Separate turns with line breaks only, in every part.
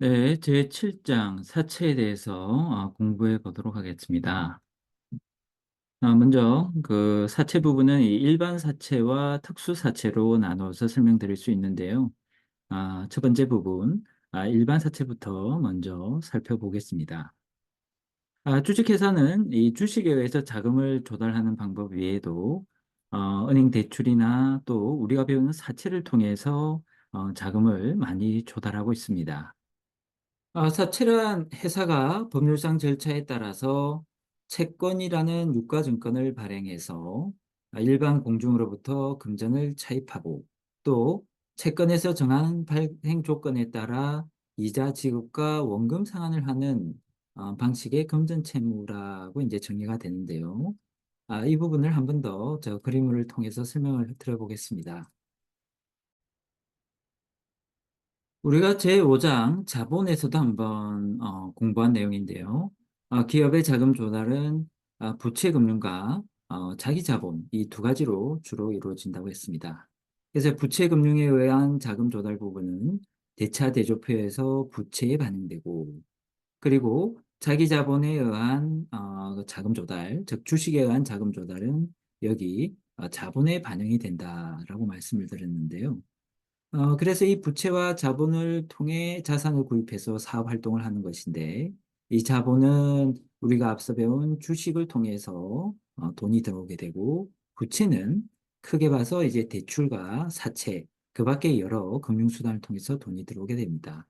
네, 제7장 사채에 대해서 공부해 보도록 하겠습니다. 먼저 그 사채 부분은 이 일반 사채와 특수 사채로 나눠서 설명드릴 수 있는데요. 첫 번째 부분, 일반 사채부터 먼저 살펴보겠습니다. 주식회사는 이 주식에 의해서 자금을 조달하는 방법 외에도 은행 대출이나 또 우리가 배우는 사채를 통해서 자금을 많이 조달하고 있습니다. 사채란 회사가 법률상 절차에 따라서 채권이라는 유가증권을 발행해서 일반 공중으로부터 금전을 차입하고 또 채권에서 정한 발행 조건에 따라 이자 지급과 원금 상환을 하는 방식의 금전 채무라고 이제 정의가 되는데요. 이 부분을 한 번 더 저 그림을 통해서 설명을 드려보겠습니다. 우리가 제5장 자본에서도 한번 공부한 내용인데요. 기업의 자금 조달은 부채 금융과 자기 자본 이 두 가지로 주로 이루어진다고 했습니다. 그래서 부채 금융에 의한 자금 조달 부분은 대차 대조표에서 부채에 반영되고 그리고 자기 자본에 의한 그 자금 조달, 즉 주식에 의한 자금 조달은 여기 자본에 반영이 된다라고 말씀을 드렸는데요. 그래서 이 부채와 자본을 통해 자산을 구입해서 사업 활동을 하는 것인데, 이 자본은 우리가 앞서 배운 주식을 통해서 돈이 들어오게 되고, 부채는 크게 봐서 이제 대출과 사채, 그 밖에 여러 금융수단을 통해서 돈이 들어오게 됩니다.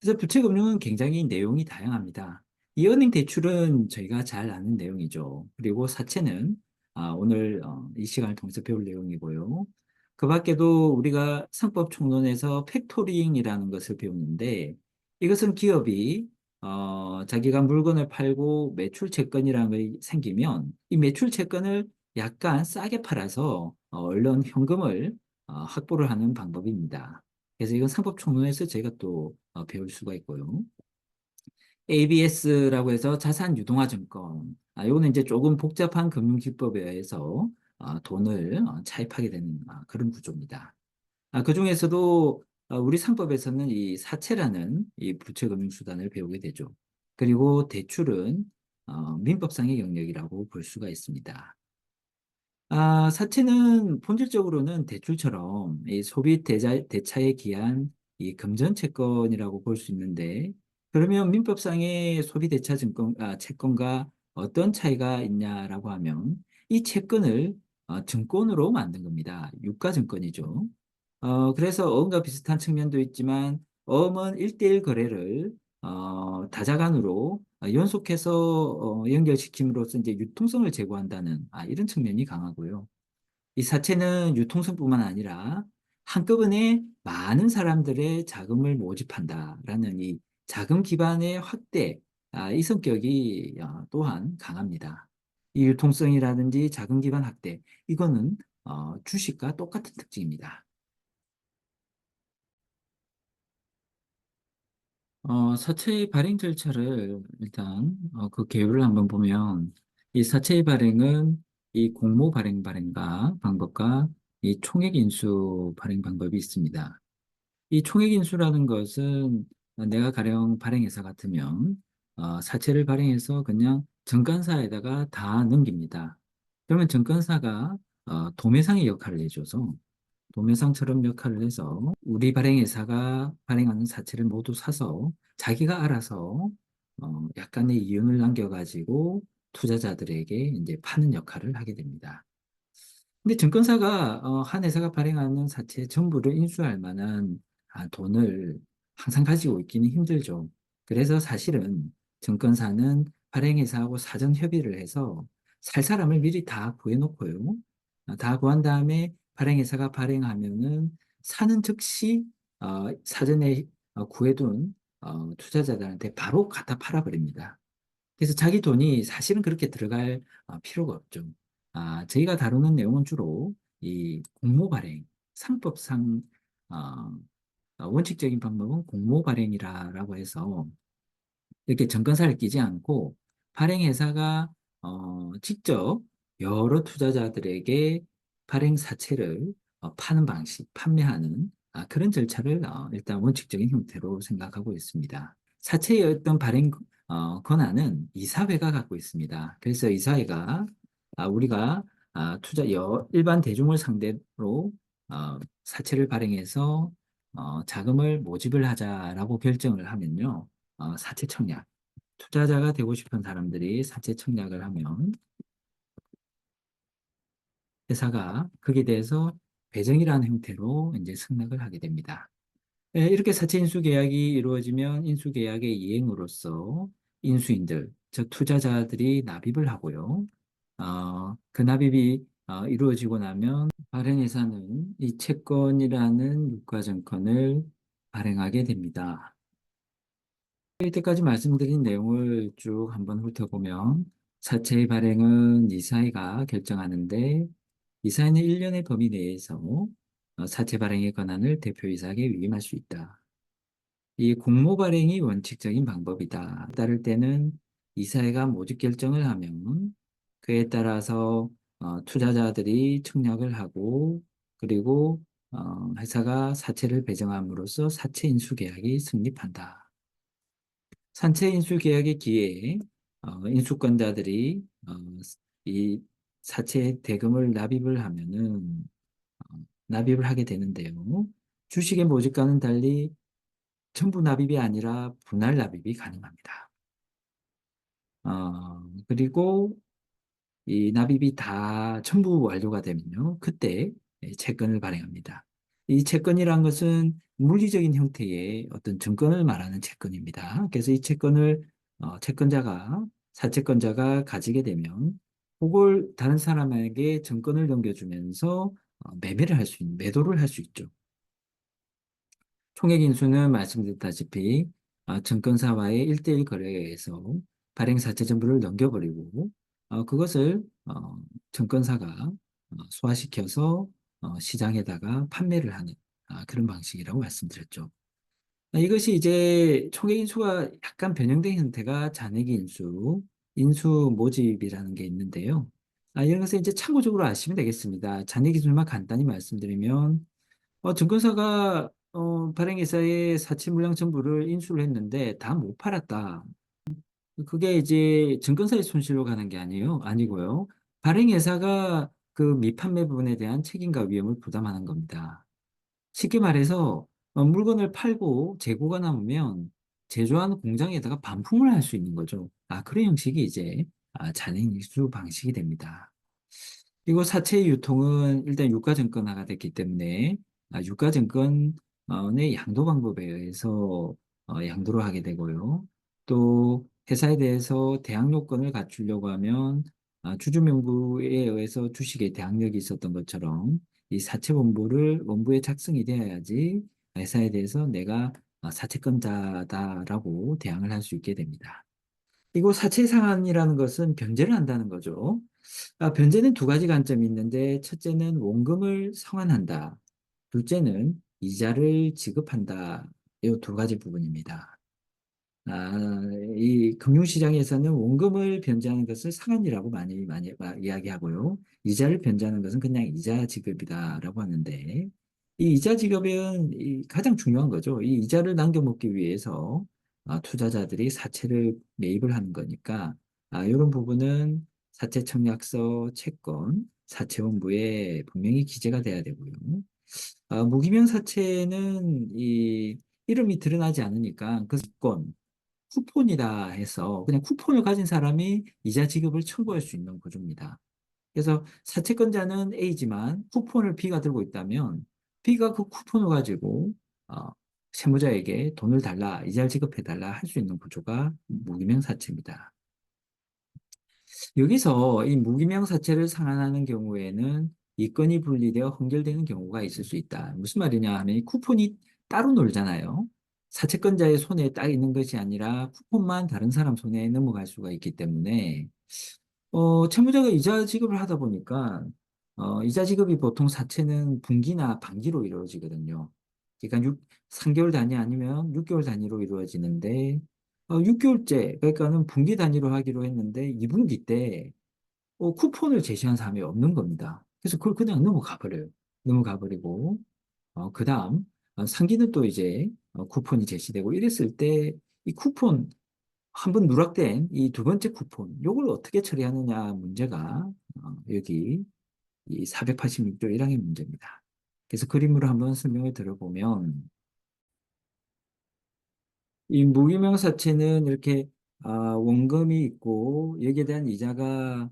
그래서 부채금융은 굉장히 내용이 다양합니다. 이 은행 대출은 저희가 잘 아는 내용이죠. 그리고 사채는 오늘 이 시간을 통해서 배울 내용이고요. 그 밖에도 우리가 상법 총론에서 팩토링이라는 것을 배우는데 이것은 기업이 자기가 물건을 팔고 매출 채권이라는 게 생기면 이 매출 채권을 약간 싸게 팔아서 얼른 현금을 확보를 하는 방법입니다. 그래서 이건 상법 총론에서 제가 또 배울 수가 있고요. ABS라고 해서 자산 유동화 증권. 이거는 이제 조금 복잡한 금융기법에 의해서 돈을 차입하게 되는 그런 구조입니다. 그 중에서도 우리 상법에서는 이 사채라는 이 부채금융수단을 배우게 되죠. 그리고 대출은 민법상의 영역이라고 볼 수가 있습니다. 사채는 본질적으로는 대출처럼 이 소비 대차에 기한 이 금전채권이라고 볼 수 있는데, 그러면 민법상의 소비 대차 채권과 어떤 차이가 있냐라고 하면, 이 채권을 증권으로 만든 겁니다. 유가증권이죠. 그래서 어음과 비슷한 측면도 있지만, 어음은 1대1 거래를 다자간으로 연속해서 연결시킴으로써 이제 유통성을 제고한다는 이런 측면이 강하고요. 이 사채는 유통성뿐만 아니라 한꺼번에 많은 사람들의 자금을 모집한다라는 이 자금 기반의 확대, 이 성격이 또한 강합니다. 이 유통성이라든지 자금 기반 확대, 이거는 주식과 똑같은 특징입니다. 사채의 발행 절차를 일단 그 개요를 한번 보면 이 사채의 발행은 이 공모 발행과 방법과 이 총액 인수 발행 방법이 있습니다. 이 총액 인수라는 것은 내가 가령 발행회사 같으면 사채를 발행해서 그냥 정관사에다가 다 넘깁니다. 그러면 정관사가 도매상의 역할을 해줘서 도매상처럼 역할을 해서 우리 발행회사가 발행하는 사채를 모두 사서 자기가 알아서 약간의 이윤을 남겨가지고 투자자들에게 이제 파는 역할을 하게 됩니다. 근데 증권사가 한 회사가 발행하는 사채 전부를 인수할 만한 돈을 항상 가지고 있기는 힘들죠. 그래서 사실은 증권사는 발행회사하고 사전 협의를 해서 살 사람을 미리 다 구해놓고요. 다 구한 다음에 발행회사가 발행하면은 사는 즉시 사전에 구해둔 투자자들한테 바로 갖다 팔아버립니다. 그래서 자기 돈이 사실은 그렇게 들어갈 필요가 없죠. 저희가 다루는 내용은 주로 이 공모 발행, 상법상 어, 원칙적인 방법은 공모 발행이라고 해서 이렇게 정권사를 끼지 않고 발행회사가 직접 여러 투자자들에게 발행 사채를 파는 방식, 판매하는 그런 절차를 일단 원칙적인 형태로 생각하고 있습니다. 사채의 어떤 발행 권한은 이사회가 갖고 있습니다. 그래서 이사회가 우리가 일반 대중을 상대로 사채를 발행해서 자금을 모집을 하자라고 결정을 하면요. 사채 청약, 투자자가 되고 싶은 사람들이 사채 청약을 하면 회사가 거기에 대해서 배정이라는 형태로 이제 승낙을 하게 됩니다. 이렇게 사채 인수 계약이 이루어지면 인수 계약의 이행으로서 인수인들, 즉 투자자들이 납입을 하고요. 그 납입이 이루어지고 나면 발행회사는 이 채권이라는 유가증권을 발행하게 됩니다. 이때까지 말씀드린 내용을 쭉 한번 훑어보면 사채의 발행은 이사회가 결정하는데 이사회는 1년의 범위 내에서 사채 발행의 권한을 대표이사에게 위임할 수 있다. 이 공모 발행이 원칙적인 방법이다. 따를 때는 이사회가 모집 결정을 하면 그에 따라서 투자자들이 청약을 하고 그리고 회사가 사채를 배정함으로써 사채 인수 계약이 성립한다. 사채 인수 계약의 기회에 인수권자들이 이 사채 대금을 납입을 하면은 납입을 하게 되는데요. 주식의 모집과는 달리 전부 납입이 아니라 분할 납입이 가능합니다. 그리고 이 납입이 다 전부 완료가 되면요. 그때 채권을 발행합니다. 이 채권이란 것은 물리적인 형태의 어떤 증권을 말하는 채권입니다. 그래서 이 채권을 사채권자가 가지게 되면 그걸 다른 사람에게 증권을 넘겨주면서 매도를 할 수 있죠. 총액 인수는 말씀드렸다시피 증권사와의 1대1 거래에 의해서 발행 사채 전부를 넘겨버리고 그것을 증권사가 소화시켜서 시장에다가 판매를 하는 그런 방식이라고 말씀드렸죠. 이것이 이제 총액 인수가 약간 변형된 형태가 잔액 인수, 인수 모집이라는 게 있는데요. 이런 것을 이제 참고적으로 아시면 되겠습니다. 잔액 인수만 간단히 말씀드리면 증권사가 발행회사의 사채 물량 전부를 인수를 했는데 다 못 팔았다. 그게 이제 증권사의 손실로 가는 게 아니고요. 발행회사가 그 미판매 부분에 대한 책임과 위험을 부담하는 겁니다. 쉽게 말해서 물건을 팔고 재고가 남으면 제조하는 공장에다가 반품을 할 수 있는 거죠. 그런 형식이 이제 잔액인수 방식이 됩니다. 그리고 사채 유통은 일단 유가증권화가 됐기 때문에 유가증권의 양도 방법에 의해서 양도를 하게 되고요. 또 회사에 대해서 대항 요건을 갖추려고 하면 주주명부에 의해서 주식에 대항력이 있었던 것처럼 이 사채 원부에 작성이 되어야지 회사에 대해서 내가 사채권자다라고 대항을 할 수 있게 됩니다. 그리고 사채 상환이라는 것은 변제를 한다는 거죠. 변제는 두 가지 관점이 있는데, 첫째는 원금을 상환한다. 둘째는 이자를 지급한다. 이 두 가지 부분입니다. 이 금융시장에서는 원금을 변제하는 것을 상환이라고 많이 이야기하고요. 이자를 변제하는 것은 그냥 이자 지급이다라고 하는데, 이 이자 지급은 가장 중요한 거죠. 이 이자를 남겨먹기 위해서 투자자들이 사채를 매입을 하는 거니까, 이런 부분은 사채 청약서, 채권, 사채원부에 분명히 기재가 돼야 되고요. 무기명 사채는 이 이름이 드러나지 않으니까 그 채권, 쿠폰이다 해서 그냥 쿠폰을 가진 사람이 이자 지급을 청구할 수 있는 구조입니다. 그래서 사채권자는 A지만 쿠폰을 B가 들고 있다면 B가 그 쿠폰을 가지고 어, 채무자에게 돈을 달라, 이자를 지급해 달라 할 수 있는 구조가 무기명 사채입니다. 여기서 이 무기명 사채를 상환하는 경우에는 이건이 분리되어 헌결되는 경우가 있을 수 있다. 무슨 말이냐 하면 이 쿠폰이 따로 놀잖아요. 사채권자의 손에 딱 있는 것이 아니라 쿠폰만 다른 사람 손에 넘어갈 수가 있기 때문에 채무자가 이자 지급을 하다 보니까 이자 지급이 보통 사채는 분기나 반기로 이루어지거든요. 그러니까 3개월 단위 아니면 6개월 단위로 이루어지는데 6개월째 그러니까는 분기 단위로 하기로 했는데 2분기 때 쿠폰을 제시한 사람이 없는 겁니다. 그래서 그걸 그냥 넘어가 버려요. 넘어가 버리고 그다음 상기는 또 이제 쿠폰이 제시되고 이랬을 때 이 쿠폰 한 번 누락된 이 두 번째 쿠폰 요걸 어떻게 처리하느냐 문제가 여기 이 486조 1항의 문제입니다. 그래서 그림으로 한번 설명을 들어보면 이 무기명사채는 이렇게 원금이 있고 여기에 대한 이자가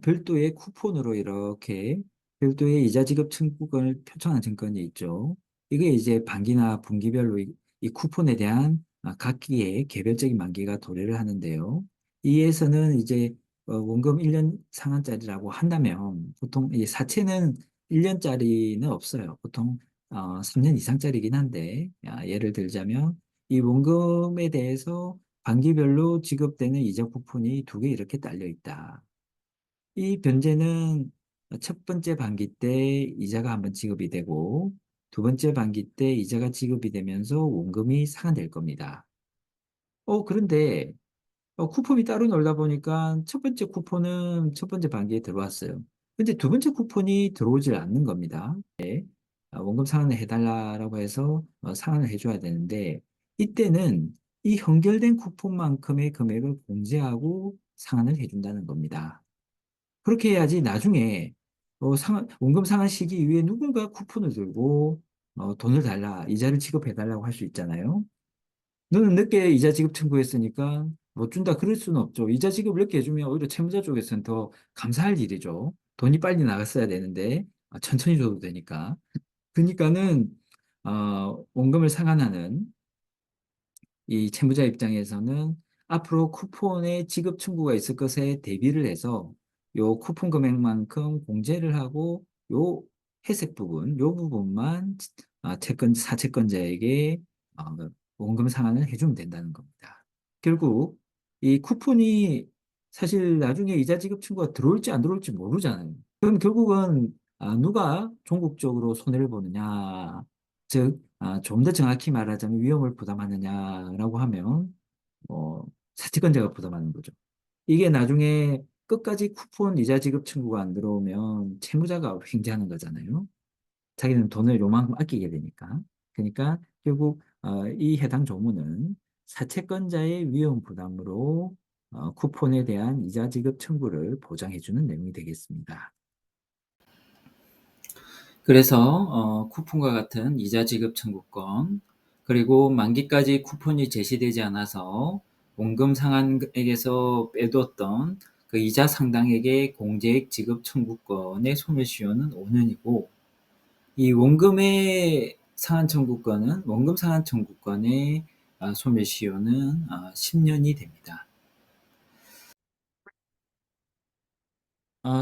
별도의 쿠폰으로 이렇게 별도의 이자 지급 청구권을 표창한 증권이 있죠. 이게 이제 반기나 분기별로 이 쿠폰에 대한 각기의 개별적인 만기가 도래를 하는데요. 이에서는 이제 원금 1년 상한짜리라고 한다면 보통 이 사채는 1년짜리는 없어요. 보통 3년 이상짜리긴 한데 예를 들자면 이 원금에 대해서 반기별로 지급되는 이자 쿠폰이 두 개 이렇게 딸려 있다. 이 변제는 첫 번째 반기 때 이자가 한번 지급이 되고 두 번째 반기 때 이자가 지급이 되면서 원금이 상환될 겁니다. 그런데 쿠폰이 따로 놀다 보니까 첫 번째 쿠폰은 첫 번째 반기에 들어왔어요. 근데 두 번째 쿠폰이 들어오질 않는 겁니다. 원금 상환을 해달라고 해서 상환을 해줘야 되는데 이때는 이 연결된 쿠폰만큼의 금액을 공제하고 상환을 해준다는 겁니다. 그렇게 해야지 나중에 원금 상환 시기 이후에 누군가 쿠폰을 들고 돈을 달라, 이자를 지급해달라고 할 수 있잖아요. 너는 늦게 이자 지급 청구했으니까 못 준다 그럴 수는 없죠. 이자 지급을 늦게 해주면 오히려 채무자 쪽에서는 더 감사할 일이죠. 돈이 빨리 나갔어야 되는데 천천히 줘도 되니까. 그러니까는 원금을 상환하는 이 채무자 입장에서는 앞으로 쿠폰의 지급 청구가 있을 것에 대비를 해서 요 쿠폰 금액만큼 공제를 하고 요 회색 부분, 요 부분만 사채권자에게 원금 상환을 해주면 된다는 겁니다. 결국 이 쿠폰이 사실 나중에 이자 지급 청구가 들어올지 안 들어올지 모르잖아요. 그럼 결국은 누가 종국적으로 손해를 보느냐, 즉 좀 더 정확히 말하자면 위험을 부담하느냐라고 하면 사채권자가 부담하는 거죠. 이게 나중에 끝까지 쿠폰 이자 지급 청구가 안 들어오면 채무자가 횡재하는 거잖아요. 자기는 돈을 요만큼 아끼게 되니까. 그러니까 결국 이 해당 조문은 사채권자의 위험 부담으로 쿠폰에 대한 이자 지급 청구를 보장해주는 내용이 되겠습니다. 그래서 쿠폰과 같은 이자 지급 청구권, 그리고 만기까지 쿠폰이 제시되지 않아서 원금 상환액에서 빼두었던 그 이자 상당액의 공제액 지급 청구권의 소멸시효는 5년이고, 이 원금의 상환 청구권은 원금 상환 청구권의 소멸시효는 10년이 됩니다.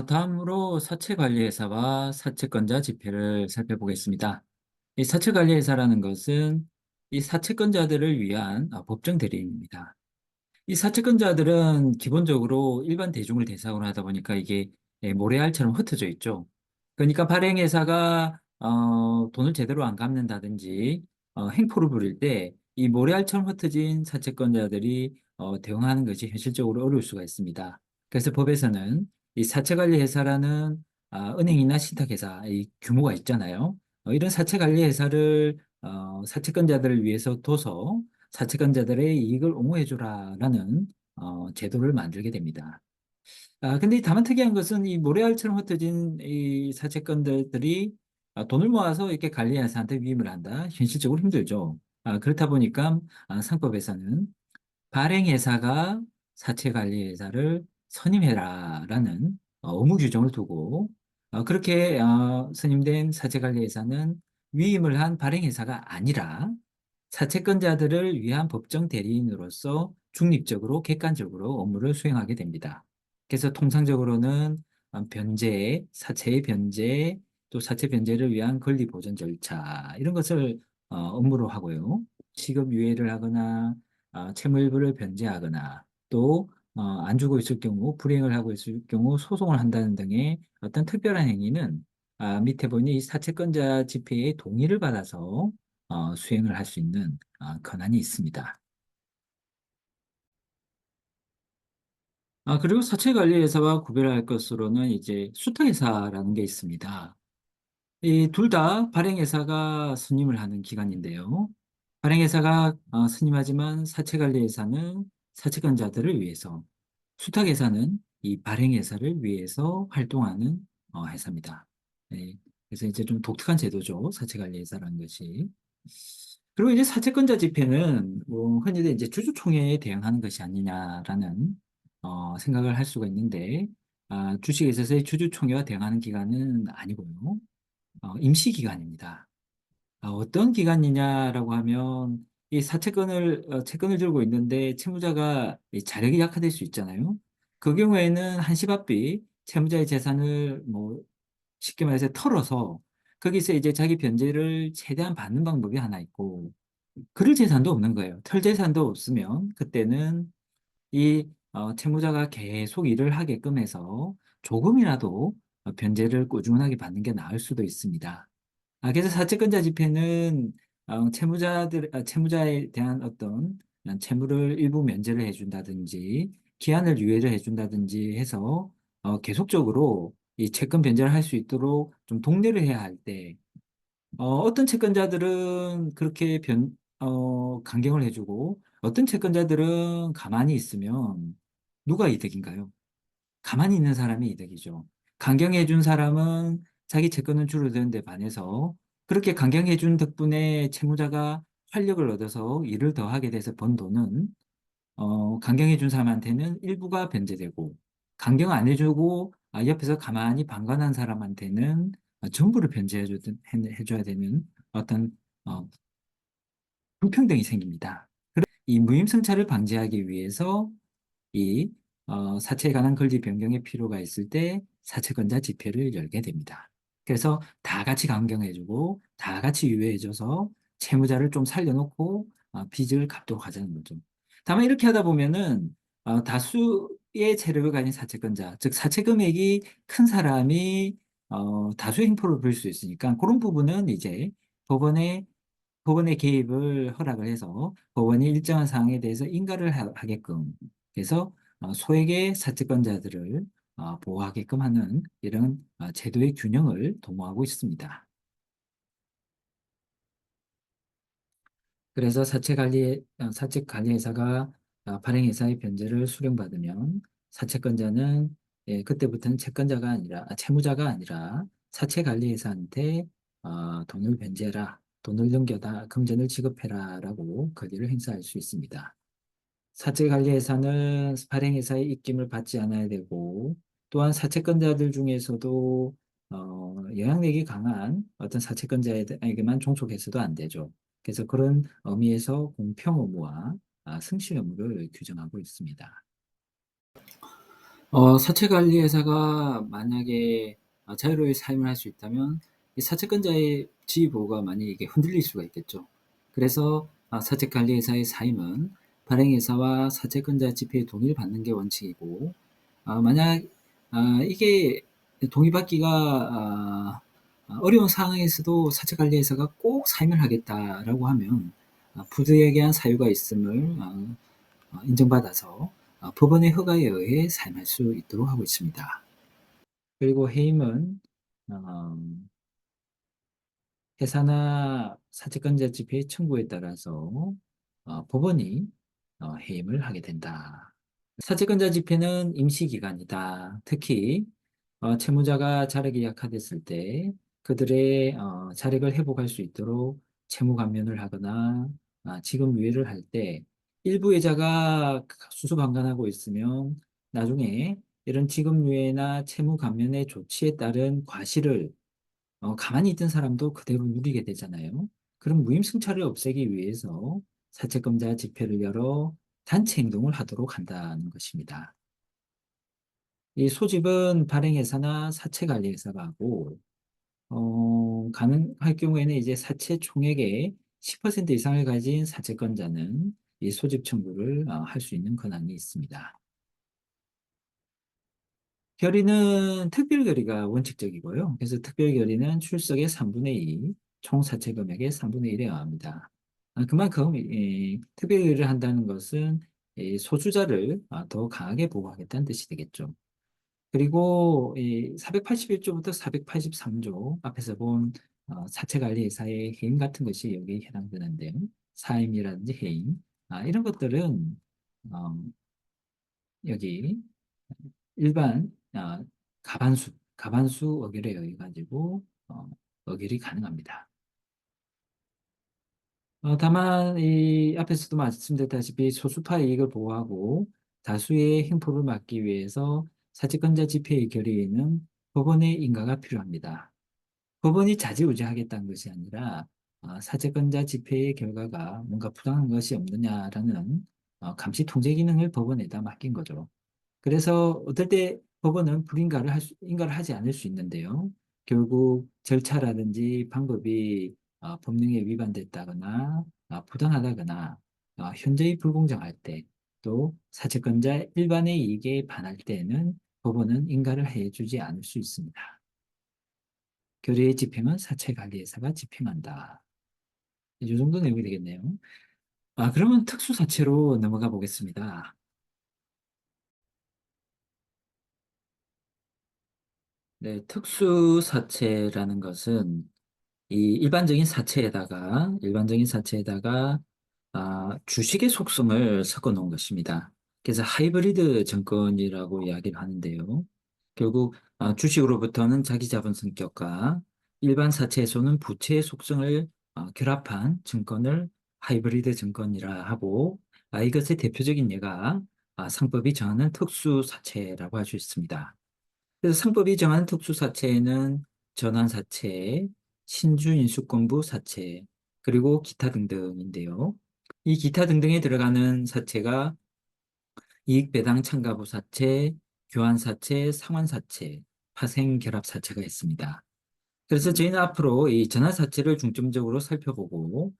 다음으로 사채관리회사와 사채권자 집회를 살펴보겠습니다. 이 사채관리회사라는 것은 이 사채권자들을 위한 법정 대리인입니다. 이 사채권자들은 기본적으로 일반 대중을 대상으로 하다 보니까 이게 모래알처럼 흩어져 있죠. 그러니까 발행회사가 돈을 제대로 안 갚는다든지 행포를 부릴 때 이 모래알처럼 흩어진 사채권자들이 대응하는 것이 현실적으로 어려울 수가 있습니다. 그래서 법에서는 이 사채관리회사라는 은행이나 신탁회사 이 규모가 있잖아요. 이런 사채관리회사를 사채권자들을 위해서 둬서 사채권자들의 이익을 옹호해주라라는 제도를 만들게 됩니다. 근데 다만 특이한 것은 이 모래알처럼 흩어진 이 사채권들이 돈을 모아서 이렇게 관리회사한테 위임을 한다. 현실적으로 힘들죠. 그렇다 보니까 상법에서는 발행회사가 사채관리회사를 선임해라라는 의무 규정을 두고 그렇게 선임된 사채관리회사는 위임을 한 발행회사가 아니라 사채권자들을 위한 법정 대리인으로서 중립적으로 객관적으로 업무를 수행하게 됩니다. 그래서 통상적으로는 변제, 사채의 변제, 또 사채 변제를 위한 권리 보전 절차 이런 것을 업무로 하고요. 시급 유예를 하거나 채무 일부를 변제하거나 또 안 주고 있을 경우 불이행을 하고 있을 경우 소송을 한다는 등의 어떤 특별한 행위는 밑에 보니 이 사채권자 집회의 동의를 받아서 수행을 할 수 있는 권한이 있습니다. 그리고 사채관리회사와 구별할 것으로는 이제 수탁회사라는 게 있습니다. 이 둘 다 발행회사가 선임을 하는 기관인데요. 발행회사가 선임하지만 사채관리회사는 사채권자들을 위해서, 수탁회사는 이 발행회사를 위해서 활동하는 회사입니다. 네. 그래서 이제 좀 독특한 제도죠. 사채관리회사라는 것이. 그리고 이제 사채권자 집회는 뭐 흔히들 이제 주주총회에 대응하는 것이 아니냐라는 생각을 할 수가 있는데, 주식에 있어서의 주주총회와 대응하는 기관은 아니고요. 임시기관입니다. 어떤 기관이냐라고 하면 이 사채권을 채권을 들고 있는데 채무자가 이 자력이 약화될 수 있잖아요. 그 경우에는 한시바삐 채무자의 재산을 뭐 쉽게 말해서 털어서 거기서 이제 자기 변제를 최대한 받는 방법이 하나 있고, 그럴 재산도 없는 거예요. 털 재산도 없으면 그때는 이 채무자가 계속 일을 하게끔 해서 조금이라도 변제를 꾸준하게 받는 게 나을 수도 있습니다. 그래서 사채권자 집회는 채무자에 대한 어떤 채무를 일부 면제를 해준다든지 기한을 유예를 해준다든지 해서 계속적으로 이 채권 변제를 할 수 있도록 좀 독려를 해야 할 때, 어떤 채권자들은 그렇게 강경을 해주고 어떤 채권자들은 가만히 있으면 누가 이득인가요? 가만히 있는 사람이 이득이죠. 강경해 준 사람은 자기 채권은 줄어드는 데 반해서 그렇게 강경해 준 덕분에 채무자가 활력을 얻어서 일을 더 하게 돼서 번 돈은 강경해 준 사람한테는 일부가 변제되고, 강경 안 해주고 옆에서 가만히 방관한 사람한테는 전부를 해줘야 되는 어떤 어, 불평등이 생깁니다. 이 무임승차를 방지하기 위해서 이 사채에 관한 권리 변경의 필요가 있을 때 사채권자 집회를 열게 됩니다. 그래서 다 같이 강경해주고 다 같이 유예해줘서 채무자를 좀 살려놓고 빚을 갚도록 하자는 거죠. 다만 이렇게 하다 보면은 다수의 세력을 가진 사채권자, 즉 사채 금액이 큰 사람이 다수의 행포를 부릴 수 있으니까 그런 부분은 이제 법원에 법원의 개입을 허락을 해서 법원이 일정한 사항에 대해서 인가를 하게끔 해서 소액의 사채권자들을 보호하게끔 하는 이런 제도의 균형을 도모하고 있습니다. 그래서 사채관리회사가 발행회사의 변제를 수령받으면 사채권자는 그때부터는 채권자가 아니라 채무자가 아니라 사채관리회사한테 돈을 변제해라, 돈을 넘겨다, 금전을 지급해라라고 권리를 행사할 수 있습니다. 사채관리회사는 발행회사의 입김을 받지 않아야 되고, 또한 사채권자들 중에서도 영향력이 강한 어떤 사채권자에게만 종속해서도 안 되죠. 그래서 그런 의미에서 공평 의무와 승실 의무를 규정하고 있습니다. 사채관리회사가 만약에 자유로이 사임을 할 수 있다면 이 사채권자의 지위 보호가 만약에 이게 흔들릴 수가 있겠죠. 그래서 사채관리회사의 사임은 발행회사와 사채권자 집회의 동의를 받는 게 원칙이고, 만약 이게 동의받기가 어려운 상황에서도 사채관리회사가 꼭 사임을 하겠다라고 하면 부득이한 사유가 있음을 인정받아서 법원의 허가에 의해 사임할 수 있도록 하고 있습니다. 그리고 해임은 어, 회사나 사채권자 집회의 청구에 따라서 법원이 해임을 하게 된다. 사채권자 집회는 임시기간이다. 특히 채무자가 자력이 약화됐을 때 그들의 자력을 회복할 수 있도록 채무 감면을 하거나 지급 유예를 할 때 일부 예자가 수수방관하고 있으면 나중에 이런 지급 유예나 채무 감면의 조치에 따른 과실을 가만히 있던 사람도 그대로 누리게 되잖아요. 그럼 무임승차를 없애기 위해서 사채권자 집회를 열어 단체 행동을 하도록 한다는 것입니다. 이 소집은 발행회사나 사채관리회사가 하고, 가능할 경우에는 이제 사채 총액의 10% 이상을 가진 사채권자는 이 소집 청구를 할 수 있는 권한이 있습니다. 결의는 특별결의가 원칙적이고요. 그래서 특별결의는 출석의 3분의 2, 총 사채 금액의 3분의 1에 의합니다. 그만큼 특별결의를 한다는 것은 이 소주자를 더 강하게 보호하겠다는 뜻이 되겠죠. 그리고 이 481조부터 483조 앞에서 본 사채관리회사의 해임 같은 것이 여기에 해당되는데요. 사임이라든지 해임 이런 것들은 어, 여기 일반 가반수 어결에 의해 가지고 어결이 가능합니다. 다만 이 앞에서도 말씀드렸다시피 소수파 이익을 보호하고 다수의 횡포를 막기 위해서 사채권자 집회의 결의에는 법원의 인가가 필요합니다. 법원이 좌지우지하겠다는 것이 아니라 사채권자 집회의 결과가 뭔가 부당한 것이 없느냐라는 감시 통제 기능을 법원에다 맡긴 거죠. 그래서 어떨 때 법원은 인가를 하지 않을 수 있는데요. 결국 절차라든지 방법이 법령에 위반됐다거나 부당하다거나 현저히 불공정할 때 또 사채권자 일반의 이익에 반할 때는 법원은 인가를 해주지 않을 수 있습니다. 결의의 집행은 사채관리회사가 집행한다. 이 정도 내용이 되겠네요. 그러면 특수사채로 넘어가 보겠습니다. 네, 특수사채라는 것은 이 일반적인 사채에다가 주식의 속성을 섞어 놓은 것입니다. 그래서 하이브리드 증권이라고 이야기를 하는데요. 결국 주식으로부터는 자기 자본 성격과 일반 사채에서는 부채의 속성을 결합한 증권을 하이브리드 증권이라 하고 이것의 대표적인 예가 상법이 정하는 특수사채라고 할 수 있습니다. 그래서 상법이 정하는 특수사채에는 전환사채, 신주인수권부 사채, 그리고 기타 등등인데요. 이 기타 등등에 들어가는 사채가 이익배당 참가부 사채, 교환사채, 상환사채, 파생결합사채가 있습니다. 그래서 저희는 앞으로 이 전환사채를 중점적으로 살펴보고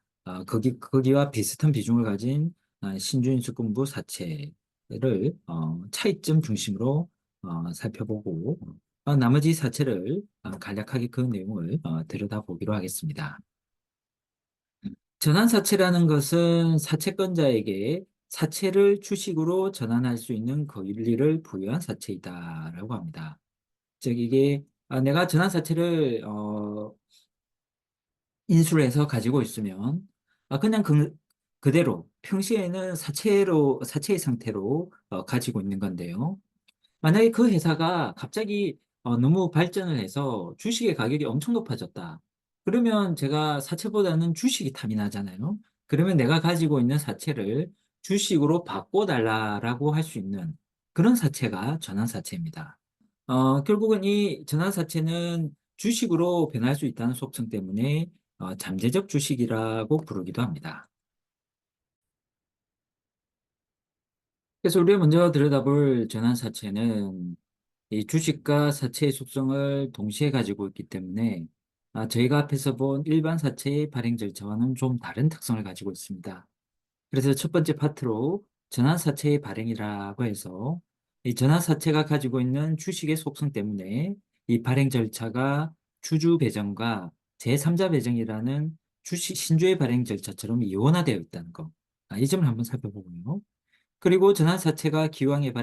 거기와 비슷한 비중을 가진 신주인수권부 사채를 차이점 중심으로 살펴보고 나머지 사채를 간략하게 그 내용을 들여다보기로 하겠습니다. 전환사채라는 것은 사채권자에게 사채를 주식으로 전환할 수 있는 권리를 부여한 사채이다라고 합니다. 즉 이게 내가 전환사채를 인수를 해서 가지고 있으면 그냥 그대로 평시에는 사채의 상태로 가지고 있는 건데요. 만약에 그 회사가 갑자기 너무 발전을 해서 주식의 가격이 엄청 높아졌다. 그러면 제가 사채보다는 주식이 탐이 나잖아요. 그러면 내가 가지고 있는 사채를 주식으로 바꿔달라라고 할 수 있는 그런 사채가 전환사채입니다. 결국은 이 전환사채는 주식으로 변할 수 있다는 속성 때문에 잠재적 주식이라고 부르기도 합니다. 그래서 우리가 먼저 들여다볼 전환사채는 이 주식과 사채의 속성을 동시에 가지고 있기 때문에 저희가 앞에서 본 일반 사채의 발행 절차와는 좀 다른 특성을 가지고 있습니다. 그래서 첫 번째 파트로 전환사채의 발행이라고 해서 이 전환사채가 가지고 있는 주식의 속성 때문에 이 발행 절차가 주주 배정과 제3자 배정이라는 신주의 발행 절차처럼 이원화되어 있다는 것. 이 점을 한번 살펴보고요. 그리고 전환사채가 기왕에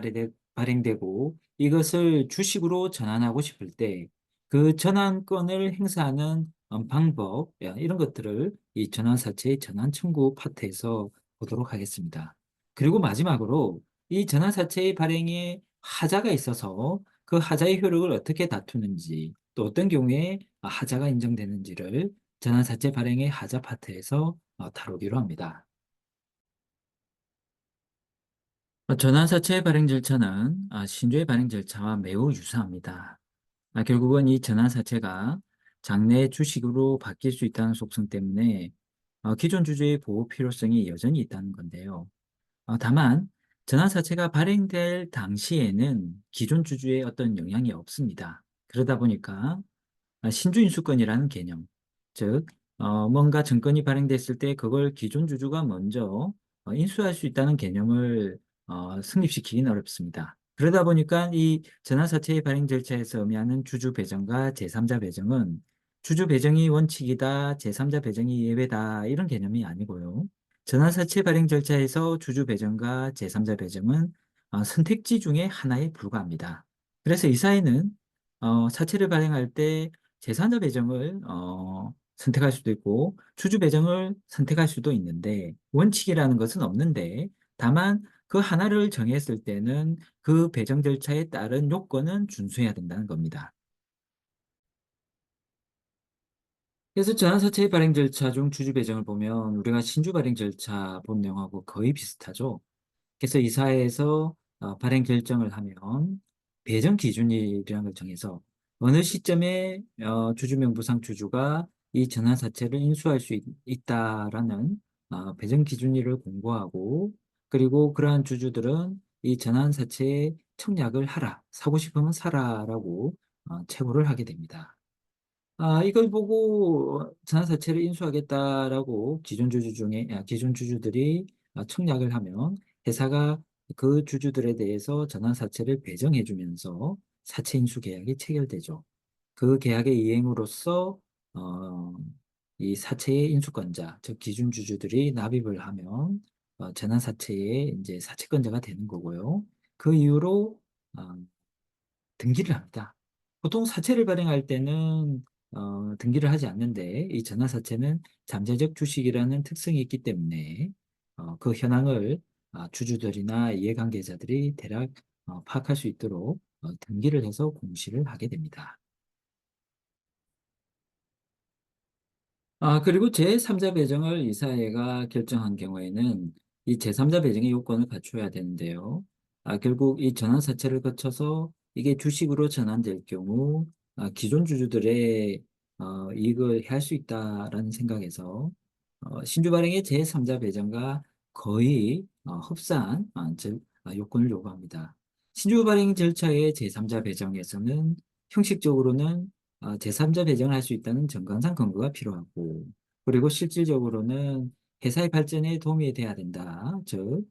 발행되고 이것을 주식으로 전환하고 싶을 때 그 전환권을 행사하는 방법, 이런 것들을 이 전환사채의 전환 청구 파트에서 보도록 하겠습니다. 그리고 마지막으로 이 전환사채의 발행에 하자가 있어서 그 하자의 효력을 어떻게 다투는지 또 어떤 경우에 하자가 인정되는지를 전환사채 발행의 하자 파트에서 다루기로 합니다. 전환사채의 발행 절차는 신주의 발행 절차와 매우 유사합니다. 결국은 이 전환사채가 장내 주식으로 바뀔 수 있다는 속성 때문에 기존 주주의 보호 필요성이 여전히 있다는 건데요. 다만 전환사채가 발행될 당시에는 기존 주주의 어떤 영향이 없습니다. 그러다 보니까 신주인수권이라는 개념, 즉 뭔가 증권이 발행됐을 때 그걸 기존 주주가 먼저 인수할 수 있다는 개념을 성립시키기는 어렵습니다. 그러다 보니까 이 전환사채의 발행 절차에서 의미하는 주주 배정과 제3자 배정은 주주 배정이 원칙이다, 제3자 배정이 예외다 이런 개념이 아니고요. 전환사채 발행 절차에서 주주 배정과 제3자 배정은 선택지 중에 하나에 불과합니다. 그래서 이 사회는 사채를 발행할 때 제3자 배정을 선택할 수도 있고 주주 배정을 선택할 수도 있는데 원칙이라는 것은 없는데 다만 그 하나를 정했을 때는 그 배정 절차에 따른 요건은 준수해야 된다는 겁니다. 그래서 전환사채의 발행 절차 중 주주 배정을 보면 우리가 신주 발행 절차 본 내용하고 거의 비슷하죠. 그래서 이사회에서 발행 결정을 하면 배정 기준이라는 걸 정해서 어느 시점에 주주명부상 주주가 이 전환사채를 인수할 수 있다라는 배정 기준일을 공고하고 그리고 그러한 주주들은 이 전환사채에 청약을 하라, 사고 싶으면 사라라고 채고를 하게 됩니다. 이걸 보고 전환사채를 인수하겠다라고 기존 주주들이 청약을 하면 회사가 그 주주들에 대해서 전환사채를 배정해주면서 사채 인수 계약이 체결되죠. 그 계약의 이행으로써 어, 이 사채의 인수권자, 즉 기준 주주들이 납입을 하면 전환사채의 이제 사채권자가 되는 거고요. 그 이후로 어, 등기를 합니다. 보통 사채를 발행할 때는 등기를 하지 않는데 이 전환사채는 잠재적 주식이라는 특성이 있기 때문에 그 현황을 주주들이나 이해관계자들이 대략 파악할 수 있도록 등기를 해서 공시를 하게 됩니다. 그리고 제3자 배정을 이사회가 결정한 경우에는 이 제3자 배정의 요건을 갖춰야 되는데요. 결국 이 전환사채를 거쳐서 이게 주식으로 전환될 경우 기존 주주들의 이익을 해할 수 있다라는 생각에서 신주 발행의 제3자 배정과 거의 흡사한 요건을 요구합니다. 신주 발행 절차의 제3자 배정에서는 형식적으로는 제3자 배정을 할 수 있다는 정관상 근거가 필요하고, 그리고 실질적으로는 회사의 발전에 도움이 돼야 된다. 즉,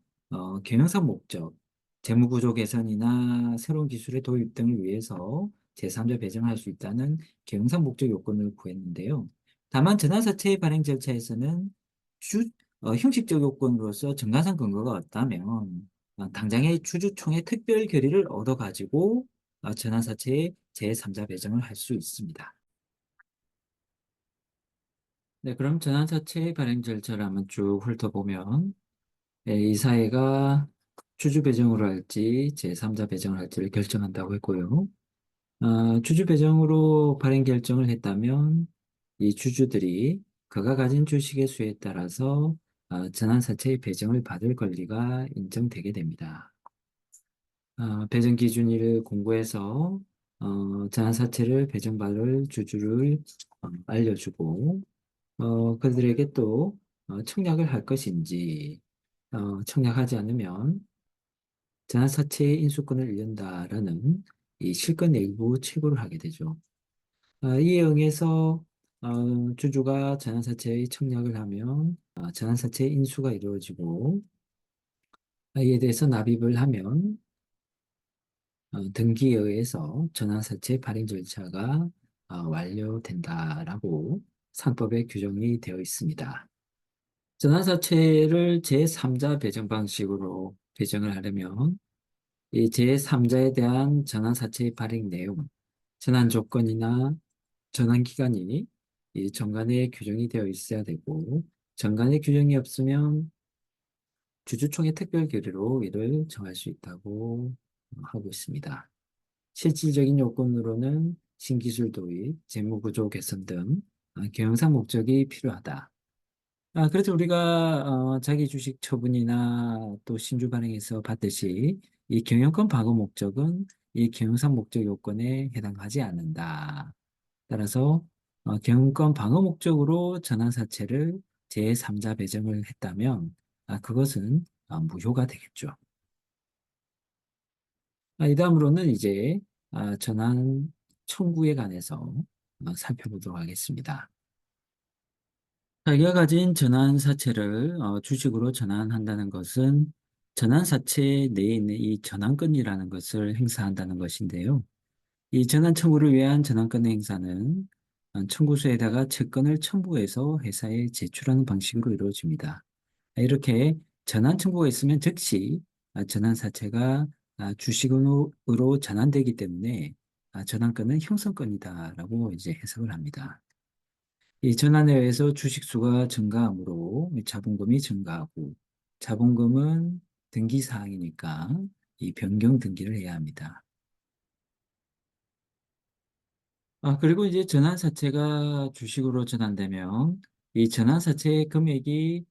경영상 목적, 재무구조 개선이나 새로운 기술의 도입 등을 위해서 제3자 배정을 할 수 있다는 경영상 목적 요건을 구했는데요. 다만 전환사채의 발행 절차에서는 주, 형식적 요건으로서 정관상 근거가 없다면 당장의 주주총회 특별 결의를 얻어가지고 전환사채의 제3자 배정을 할 수 있습니다. 네, 그럼 전환사채 발행 절차를 한번 쭉 훑어보면 이 사회가 주주 배정으로 할지 제3자 배정을 할지를 결정한다고 했고요. 주주 배정으로 발행 결정을 했다면 이 주주들이 그가 가진 주식의 수에 따라서 전환사채의 배정을 받을 권리가 인정되게 됩니다. 배정 기준일을 공고해서 전환사채를 배정받을 주주를 알려주고 그들에게 또 청약을 할 것인지 청약하지 않으면 전환사채의 인수권을 잃는다라는 이 실권 내부 최고를 하게 되죠. 이에 응해서 주주가 전환사채의 청약을 하면 전환사채의 인수가 이루어지고 이에 대해서 납입을 하면 등기에 의해서 전환사채 발행 절차가 완료된다라고 상법에 규정이 되어 있습니다. 전환사채를 제3자 배정 방식으로 배정을 하려면 이 제3자에 대한 전환사채의 발행 내용, 전환 조건이나 전환 기간이 이 정관에 규정이 되어 있어야 되고 정관에 규정이 없으면 주주총회 특별 결의로 이를 정할 수 있다고 하고 있습니다. 실질적인 요건으로는 신기술 도입, 재무구조 개선 등 경영상 목적이 필요하다. 그래서 우리가 자기 주식 처분이나 또 신주 발행에서 봤듯이 이 경영권 방어 목적은 이 경영상 목적 요건에 해당하지 않는다. 따라서 경영권 방어 목적으로 전환사채를 제3자 배정을 했다면 그것은 무효가 되겠죠. 이 다음으로는 이제 전환 청구에 관해서 살펴보도록 하겠습니다. 자기가 가진 전환사채를 주식으로 전환한다는 것은 전환사채 내에 있는 이 전환권이라는 것을 행사한다는 것인데요. 이 전환 청구를 위한 전환권 행사는 청구서에다가 채권을 첨부해서 회사에 제출하는 방식으로 이루어집니다. 이렇게 전환 청구가 있으면 즉시 전환사채가 주식으로 전환되기 때문에 전환권은 형성권이다라고 이제 해석을 합니다. 이 전환에 의해서 주식 수가 증가하므로 자본금이 증가하고 자본금은 등기 사항이니까 이 변경 등기를 해야 합니다. 그리고 이제 전환사채가 주식으로 전환되면 이 전환사채의 금액이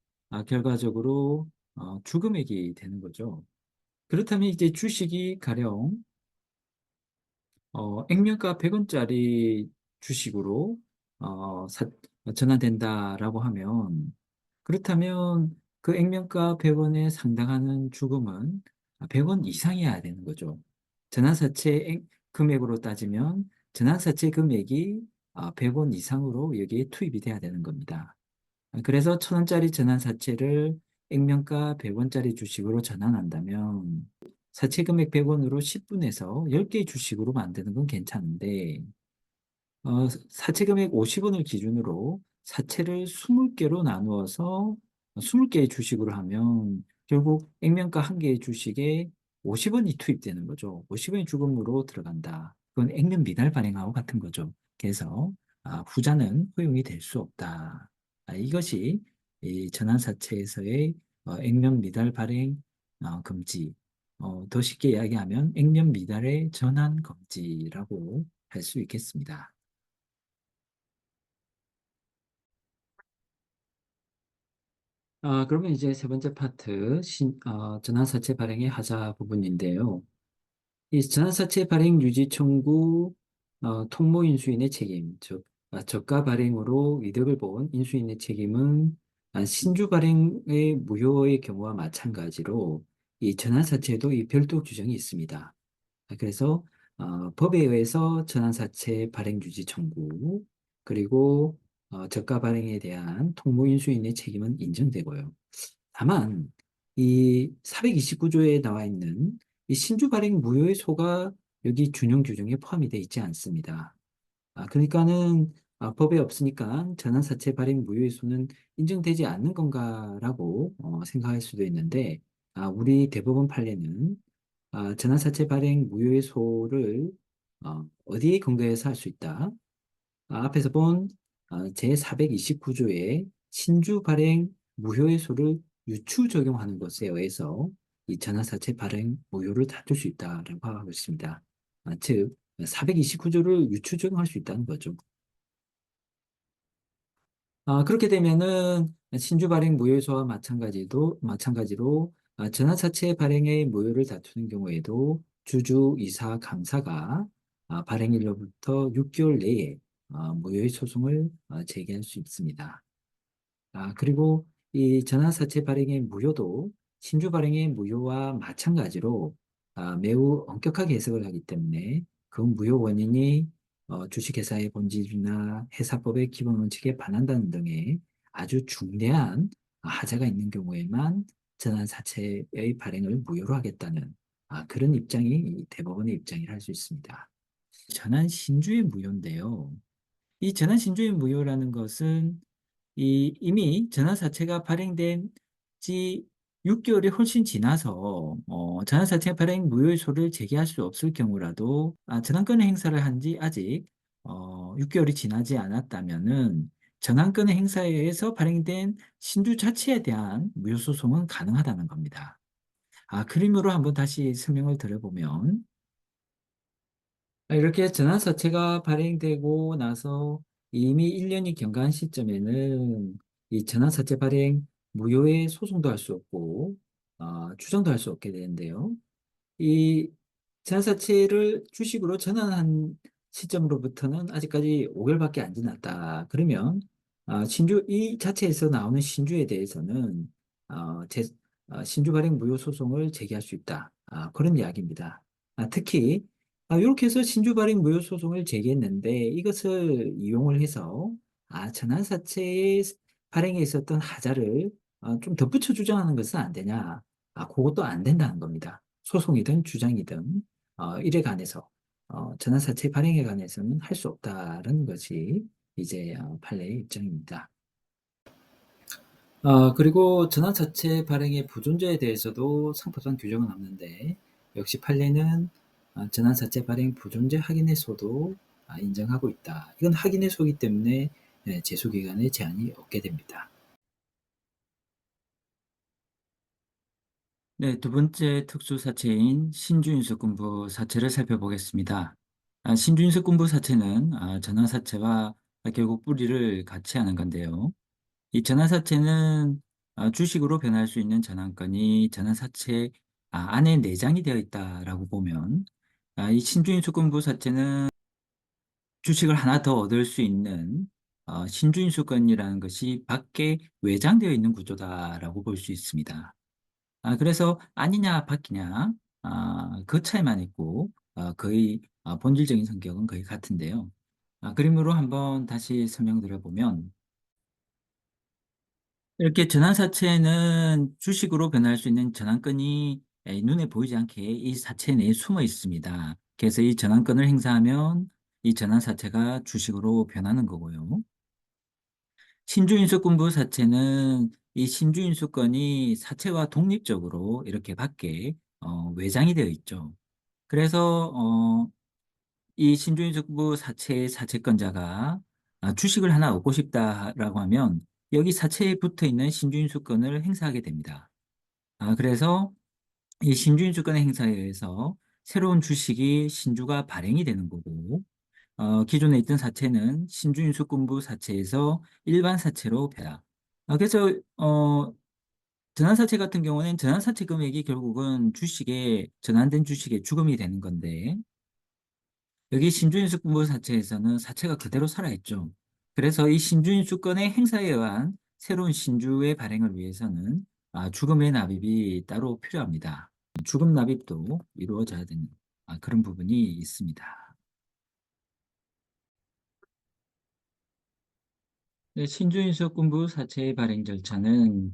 결과적으로 주금액이 되는 거죠. 그렇다면 이제 주식이 가령 액면가 100원짜리 주식으로 어, 사- 전환된다라고 하면 그렇다면 그 액면가 100원에 상당하는 주금은 100원 이상이어야 되는 거죠. 전환사채 금액으로 따지면 전환사채 금액이 100원 이상으로 여기에 투입이 돼야 되는 겁니다. 그래서 1,000원짜리 전환사채를 액면가 100원짜리 주식으로 전환한다면 사채 금액 100원으로 10분에서 10개의 주식으로 만드는 건 괜찮은데 사채 금액 50원을 기준으로 사채를 20개로 나누어서 20개의 주식으로 하면 결국 액면가 한 개의 주식에 50원이 투입되는 거죠. 50원이 주금으로 들어간다. 그건 액면 미달 발행하고 같은 거죠. 그래서 후자는 허용이 될 수 없다. 이것이 이 전환사채에서의 액면 미달 발행 금지. 더 쉽게 이야기하면 액면 미달의 전환 금지라고 할 수 있겠습니다. 그러면 이제 세 번째 파트, 전환사채 발행의 하자 부분인데요. 이 전환사채 발행 유지 청구, 통모 인수인의 책임, 즉, 저가 발행으로 이득을 본 인수인의 책임은 신주 발행의 무효의 경우와 마찬가지로 이 전환사채도 이 별도 규정이 있습니다. 그래서 법에 의해서 전환사채 발행 유지 청구, 그리고 저가 발행에 대한 통모 인수인의 책임은 인정되고요. 다만 이 429조에 나와 있는 이 신주 발행 무효의 소가 여기 준용 규정에 포함이 되어 있지 않습니다. 그러니까는 법에 없으니까 전환사채 발행 무효의 소는 인정되지 않는 건가라고 생각할 수도 있는데 우리 대법원 판례는 전환사채 발행 무효의 소를 어디에 근거해서 할 수 있다? 앞에서 본 제429조의 신주 발행 무효의소를 유추 적용하는 것에 의해서 이 전환사채 발행 무효를 다툴 수 있다라고 하고 있습니다. 즉, 429조를 유추 적용할 수 있다는 거죠. 그렇게 되면은 신주 발행 무효소와 마찬가지로 전환사채 발행의 무효를 다투는 경우에도 주주, 이사, 감사가 발행일로부터 6개월 내에 무효의 소송을 제기할 수 있습니다. 그리고 이 전환사채 발행의 무효도 신주 발행의 무효와 마찬가지로 매우 엄격하게 해석을 하기 때문에 그 무효 원인이 주식회사의 본질이나 회사법의 기본 원칙에 반한다는 등의 아주 중대한 하자가 있는 경우에만 전환사채의 발행을 무효로 하겠다는 그런 입장이 이 대법원의 입장이라 할 수 있습니다. 전환신주의 무효인데요. 이 전환신주의 무효라는 것은 이미 전환사채가 발행된 지 6개월이 훨씬 지나서 전환사채 발행 무효소를 제기할 수 없을 경우라도 전환권 행사를 한 지 아직 6개월이 지나지 않았다면은 전환권 행사에 의해서 발행된 신주 자체에 대한 무효소송은 가능하다는 겁니다. 그림으로 한번 다시 설명을 드려보면 이렇게 전환사채가 발행되고 나서 이미 1년이 경과한 시점에는 이 전환사채 발행 무효의 소송도 할 수 없고, 추정도 할 수 없게 되는데요. 이 전환사채를 주식으로 전환한 시점으로부터는 아직까지 5개월밖에 안 지났다. 그러면 신주 이 자체에서 나오는 신주에 대해서는 신주 발행 무효 소송을 제기할 수 있다. 그런 이야기입니다. 특히 이렇게 해서 신주 발행 무효 소송을 제기했는데 이것을 이용을 해서 전환사채의 발행에 있었던 하자를 좀 덧붙여 주장하는 것은 안 되냐? 그것도 안 된다는 겁니다. 소송이든 주장이든 일에 관해서 전환사채 발행에 관해서는 할 수 없다는 것이 이제 판례의 입장입니다. 그리고 전환사채 발행의 보존자에 대해서도 상법상 규정은 없는데 역시 판례는 전환사채 발행 부존재 확인해서도 인정하고 있다. 이건 확인해서기 때문에 제소기간에 제한이 없게 됩니다. 네, 두 번째 특수사채인 신주인수금부 사채를 살펴보겠습니다. 신주인수금부 사채는 전환사채와 결국 뿌리를 같이 하는 건데요. 이 전환사채는 주식으로 변할 수 있는 전환권이 전환사채 안에 내장이 되어 있다라고 보면 이 신주인수금부 사채는 주식을 하나 더 얻을 수 있는 신주인수권이라는 것이 밖에 외장되어 있는 구조다라고 볼 수 있습니다. 그래서 아니냐 바뀌냐 그 차이만 있고 거의 본질적인 성격은 거의 같은데요. 그림으로 한번 다시 설명드려보면 이렇게 전환사채는 주식으로 변할 수 있는 전환권이 눈에 보이지 않게 이 사채 내에 숨어 있습니다. 그래서 이 전환권을 행사하면 이 전환사채가 주식으로 변하는 거고요. 신주인수권부 사채는 이 신주인수권이 사채와 독립적으로 이렇게 밖에 외장이 되어 있죠. 그래서 이 신주인수권부 사채의 사채권자가 주식을 하나 얻고 싶다라고 하면 여기 사채에 붙어 있는 신주인수권을 행사하게 됩니다. 그래서 이 신주인수권의 행사에 의해서 새로운 주식이 신주가 발행이 되는 거고 기존에 있던 사채는 신주인수권부 사채에서 일반 사채로 변화. 그래서 전환사채 같은 경우는 전환사채 금액이 결국은 주식에 전환된 주식의 주금이 되는 건데 여기 신주인수권부 사채에서는 사채가 그대로 살아있죠. 그래서 이 신주인수권의 행사에 의한 새로운 신주의 발행을 위해서는 주금의 납입이 따로 필요합니다. 주금 납입도 이루어져야 되는 그런 부분이 있습니다. 네, 신주인수권부 사채의 발행 절차는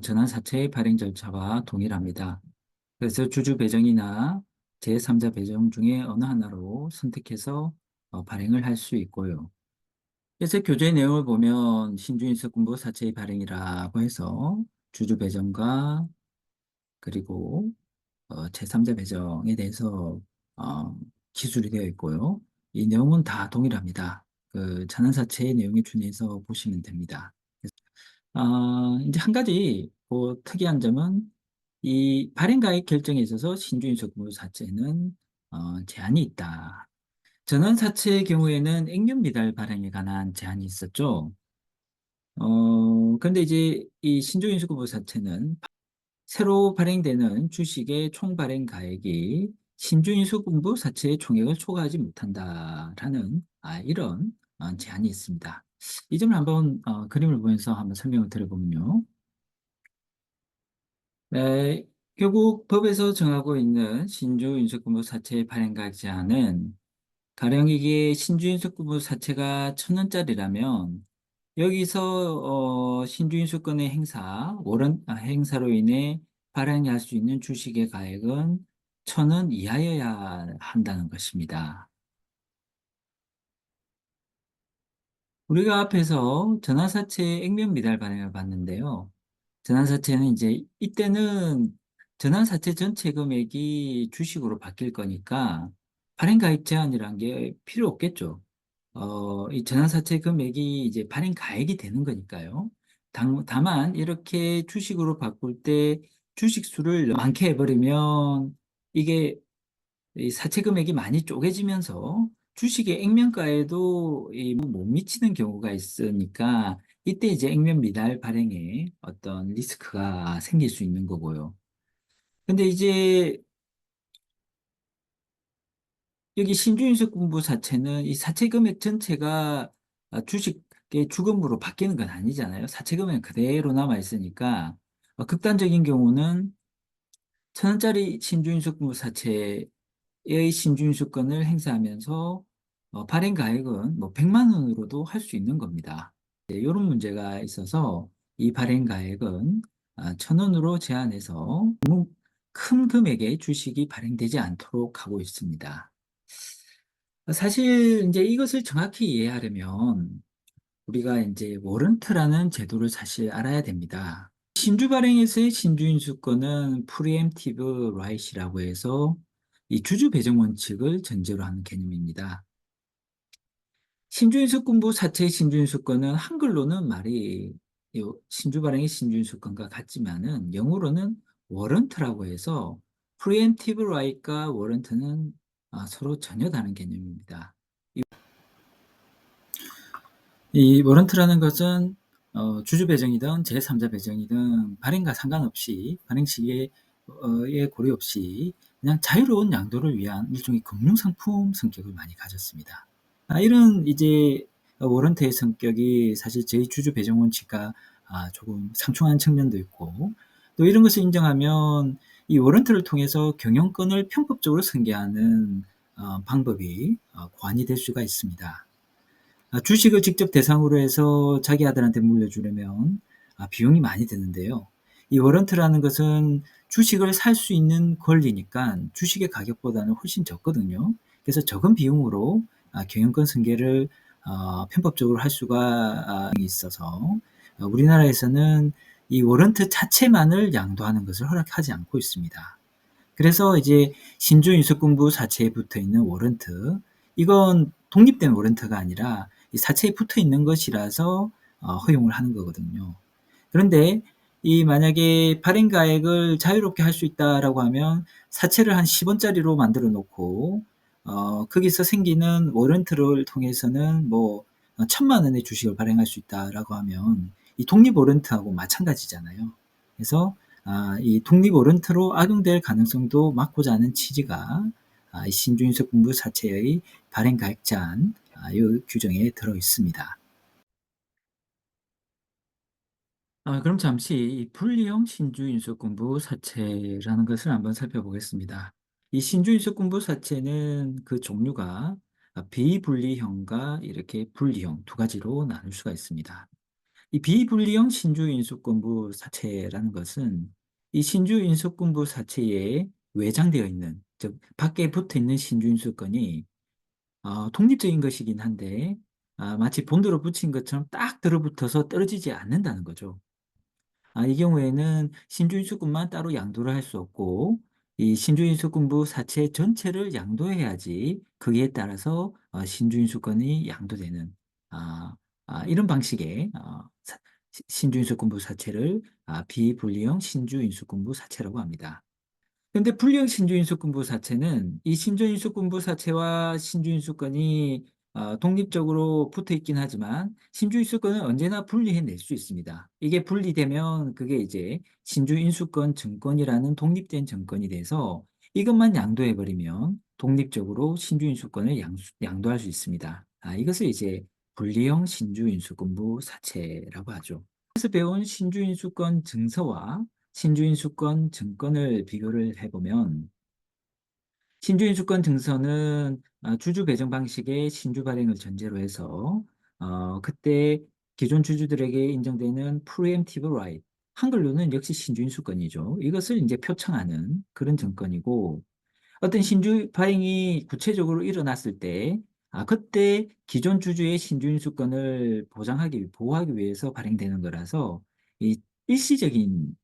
전환사채의 발행 절차와 동일합니다. 그래서 주주 배정이나 제3자 배정 중에 어느 하나로 선택해서 발행을 할 수 있고요. 그래서 교재 내용을 보면 신주인수권부 사채의 발행이라고 해서 주주 배정과 그리고 제3자 배정에 대해서 어, 기술이 되어 있고요. 이 내용은 다 동일합니다. 그 전환사채의 내용에 준해서 보시면 됩니다. 이제 한 가지 특이한 점은 이 발행가액 결정에 있어서 신주인수급부 사채는 제한이 있다. 전환사채의 경우에는 액면 미달 발행에 관한 제한이 있었죠. 그런데 이제 이 신주인수급부 사채는 새로 발행되는 주식의 총 발행 가액이 신주인수급부 사채의 총액을 초과하지 못한다라는 이런 제한이 있습니다. 이 점을 한번 그림을 보면서 한번 설명을 드려보면요. 네, 결국 법에서 정하고 있는 신주인수급부 사채의 발행가액 제한은 가령 이게 신주인수급부 사채가 1,000원짜리라면 여기서 신주인수권의 행사로 인해 발행할 수 있는 주식의 가액은 1,000원 이하여야 한다는 것입니다. 우리가 앞에서 전환사채 액면 미달 발행을 봤는데요. 전환사채는 이제 이때는 전환사채 전체 금액이 주식으로 바뀔 거니까 발행가액 제한이란 게 필요 없겠죠. 이 전환사채 금액이 이제 발행가액이 되는 거니까요. 다만 이렇게 주식으로 바꿀 때 주식 수를 많게 해버리면 이게 이 사채 금액이 많이 쪼개지면서 주식의 액면가에도 못 미치는 경우가 있으니까 이때 이제 액면 미달 발행에 어떤 리스크가 생길 수 있는 거고요. 근데 이제 여기 신주인수급부 사채는 이 사채 금액 전체가 주식의 주금으로 바뀌는 건 아니잖아요. 사채 금액은 그대로 남아 있으니까 극단적인 경우는 1,000원짜리 신주인수급부 사채 의 신주인수권을 행사하면서 발행 가액은 뭐 100만 원으로도 할 수 있는 겁니다. 이런 문제가 있어서 이 발행 가액은 1,000원으로 제한해서 너무 큰 금액의 주식이 발행되지 않도록 하고 있습니다. 사실 이제 이것을 정확히 이해하려면 우리가 이제 워런트라는 제도를 사실 알아야 됩니다. 신주 발행에서의 신주인수권은 프리엠티브 라이트이라고 해서 이 주주 배정 원칙을 전제로 하는 개념입니다. 신주인수권부 사체의 신주인수권은 한글로는 말이 신주 발행의 신주인수권과 같지만은 영어로는 워런트라고 해서 프리엠티브 라이트과 워런트는 서로 전혀 다른 개념입니다. 이 워런트라는 것은 주주 배정이든 제3자 배정이든 발행과 상관없이 발행 시기에 고려 없이 그냥 자유로운 양도를 위한 일종의 금융상품 성격을 많이 가졌습니다. 이런 이제 워런트의 성격이 사실 저희 주주 배정 원칙과 조금 상충한 측면도 있고, 또 이런 것을 인정하면 이 워런트를 통해서 경영권을 편법적으로 승계하는 방법이 고안이 될 수가 있습니다. 주식을 직접 대상으로 해서 자기 아들한테 물려주려면 비용이 많이 드는데요. 이 워런트라는 것은 주식을 살 수 있는 권리니까 주식의 가격보다는 훨씬 적거든요. 그래서 적은 비용으로 경영권 승계를 편법적으로 할 수가 있어서 우리나라에서는 이 워런트 자체만을 양도하는 것을 허락하지 않고 있습니다. 그래서 이제 신주인수권부 사체에 붙어 있는 워런트, 이건 독립된 워런트가 아니라 이 사체에 붙어 있는 것이라서 허용을 하는 거거든요. 그런데 이 만약에 발행 가액을 자유롭게 할 수 있다라고 하면 사채를 한 10원짜리로 만들어 놓고 거기서 생기는 워런트를 통해서는 뭐 1,000만 원의 주식을 발행할 수 있다라고 하면 이 독립 워런트하고 마찬가지잖아요. 그래서 이 독립 워런트로 악용될 가능성도 막고자 하는 취지가 이 신주인수 공부 사체의 발행 가액 제한 이 규정에 들어 있습니다. 그럼 잠시 이 분리형 신주인수권부 사채라는 것을 한번 살펴보겠습니다. 이 신주인수권부 사채는 그 종류가 비분리형과 이렇게 분리형 두 가지로 나눌 수가 있습니다. 이 비분리형 신주인수권부 사채라는 것은 이 신주인수권부 사채에 외장되어 있는, 즉 밖에 붙어 있는 신주인수권이 독립적인 것이긴 한데 마치 본드로 붙인 것처럼 딱 들어붙어서 떨어지지 않는다는 거죠. 이 경우에는 신주인수권만 따로 양도를 할 수 없고 이 신주인수권부 사채 전체를 양도해야지 거기에 따라서 신주인수권이 양도되는 아, 이런 방식의 신주인수권부 사채를 비분리형 신주인수권부 사채라고 합니다. 근데 불량 신주인수권부 사채는 이 신주인수권부 사채와 신주인수권이 독립적으로 붙어 있긴 하지만 신주인수권은 언제나 분리해낼 수 있습니다. 이게 분리되면 그게 이제 신주인수권 증권이라는 독립된 증권이 돼서 이것만 양도해버리면 독립적으로 신주인수권을 양도할 수 있습니다. 이것을 이제 분리형 신주인수권부 사채라고 하죠. 그래서 배운 신주인수권 증서와 신주인수권 증권을 비교를 해보면 신주인수권 증서는 주주 배정 방식의 신주 발행을 전제로 해서 그때 기존 주주들에게 인정되는 프리엠티브 라이트, 한글로는 역시 신주인수권이죠. 이것을 이제 표창하는 그런 증권이고 어떤 신주 발행이 구체적으로 일어났을 때, 그때 기존 주주의 신주인수권을 보호하기 위해서 발행되는 거라서, 이 일시적인,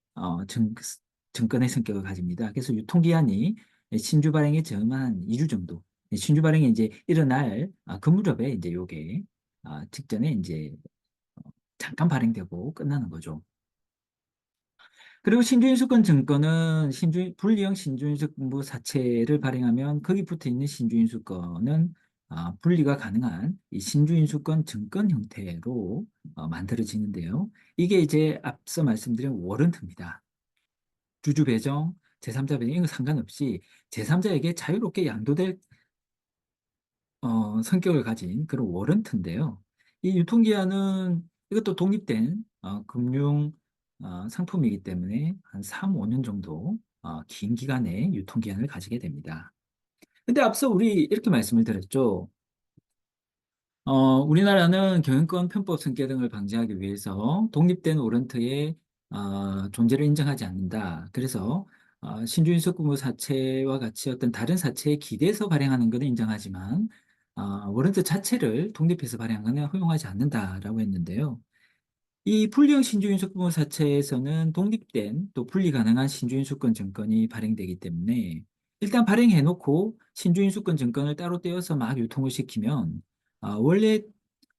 증권의 성격을 가집니다. 그래서 유통기한이 신주 발행에 저항한 2주 정도, 신주 발행이 이제 일어날 그 무렵에 이제 요게, 직전에 이제 잠깐 발행되고 끝나는 거죠. 그리고 신주인수권 증권은 분리형 신주인수권부 사채를 발행하면 거기 붙어 있는 신주인수권은 분리가 가능한 이 신주인수권 증권 형태로 만들어지는데요. 이게 이제 앞서 말씀드린 워런트입니다. 주주 배정, 제3자 배정 이거 상관없이 제3자에게 자유롭게 양도될 성격을 가진 그런 워런트인데요. 이 유통기한은 이것도 독립된 금융 상품이기 때문에 한 3, 5년 정도 긴 기간의 유통기한을 가지게 됩니다. 근데 앞서 우리 이렇게 말씀을 드렸죠. 우리나라는 경영권 편법 승계 등을 방지하기 위해서 독립된 워런트의 존재를 인정하지 않는다. 그래서 신주인수권부 사채와 같이 어떤 다른 사채에 기대서 발행하는 것은 인정하지만 워런트 자체를 독립해서 발행하는 것은 허용하지 않는다라고 했는데요. 이 불리형 신주인수권 사채에서는 독립된 또 분리 가능한 신주인수권 증권이 발행되기 때문에 일단 발행해 놓고 신주인수권 증권을 따로 떼어서 막 유통을 시키면 원래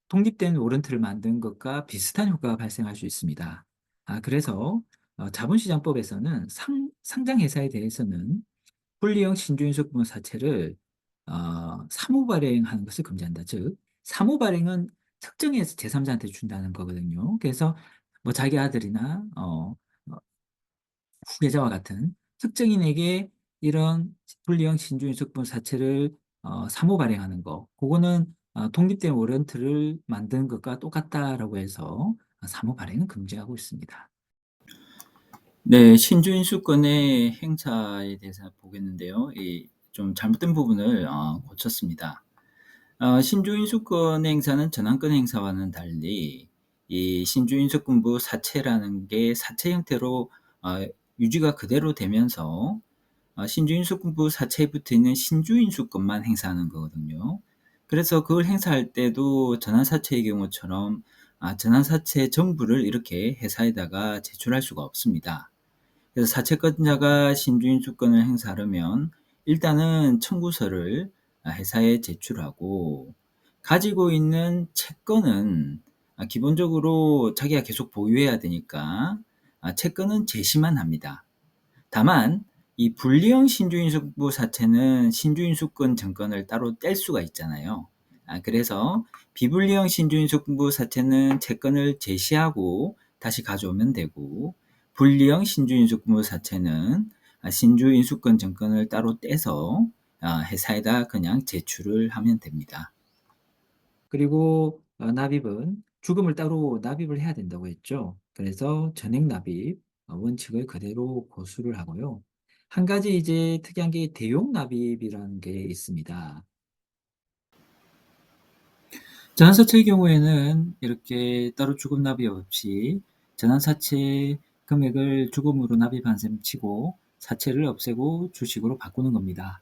독립된 워런트를 만든 것과 비슷한 효과가 발생할 수 있습니다. 그래서 자본시장법에서는 상장회사에 대해서는 분리형 신주인수권 사채를 사무 발행하는 것을 금지한다. 즉, 사무 발행은 특정해서 제3자한테 준다는 거거든요. 그래서 뭐 자기 아들이나 후계자와 같은 특정인에게 이런 분리형 신주인수권 사채를 사무 발행하는 거, 그거는 독립된 워런트를 만드는 것과 똑같다라고 해서 사무 발행은 금지하고 있습니다. 네, 신주인수권의 행사에 대해서 보겠는데요. 좀 잘못된 부분을 고쳤습니다. 신주인수권 행사는 전환권 행사와는 달리 이 신주인수권부 사채라는 게 사채 형태로 어, 유지가 그대로 되면서 신주인수권부 사채에 붙어 있는 신주인수권만 행사하는 거거든요. 그래서 그걸 행사할 때도 전환사채의 경우처럼 전환사채 전부를 이렇게 회사에다가 제출할 수가 없습니다. 그래서 사채권자가 신주인수권을 행사하려면 일단은 청구서를 회사에 제출하고 가지고 있는 채권은 기본적으로 자기가 계속 보유해야 되니까 채권은 제시만 합니다. 다만 이 불리형 신주인수부 사채는 신주인수권 증권을 따로 뗄 수가 있잖아요. 그래서 비불리형 신주인수부 사채는 채권을 제시하고 다시 가져오면 되고 불리형 신주인수부 사채는 신주인수권 증권을 따로 떼서 회사에다 그냥 제출을 하면 됩니다. 그리고 납입은 주금을 따로 납입을 해야 된다고 했죠. 그래서 전액 납입 원칙을 그대로 고수를 하고요. 한 가지 이제 특이한 게 대용 납입이라는 게 있습니다. 전환사채의 경우에는 이렇게 따로 주금 납입 없이 전환사채 금액을 주금으로 납입한 셈 치고 사채를 없애고 주식으로 바꾸는 겁니다.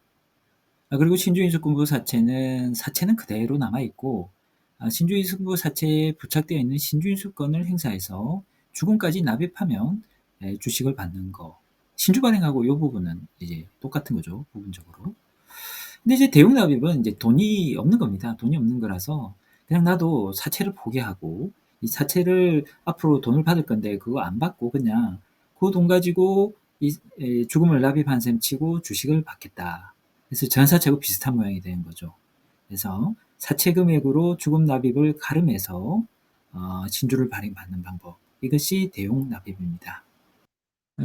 그리고 신주인수권부 사채는 그대로 남아있고 신주인수권부 사채에 부착되어 있는 신주인수권을 행사해서 주금까지 납입하면 주식을 받는 거. 신주 발행하고 이 부분은 이제 똑같은 거죠, 부분적으로. 근데 이제 대용 납입은 이제 돈이 없는 겁니다. 돈이 없는 거라서 그냥 나도 사채를 포기하고 이 사채를 앞으로 돈을 받을 건데 그거 안 받고 그냥 그 돈 가지고 주금을 납입한 셈 치고 주식을 받겠다. 그래서 전사채하고 비슷한 모양이 되는 거죠. 그래서 사채 금액으로 주금 납입을 가름해서 신주를 발행받는 방법. 이것이 대용 납입입니다.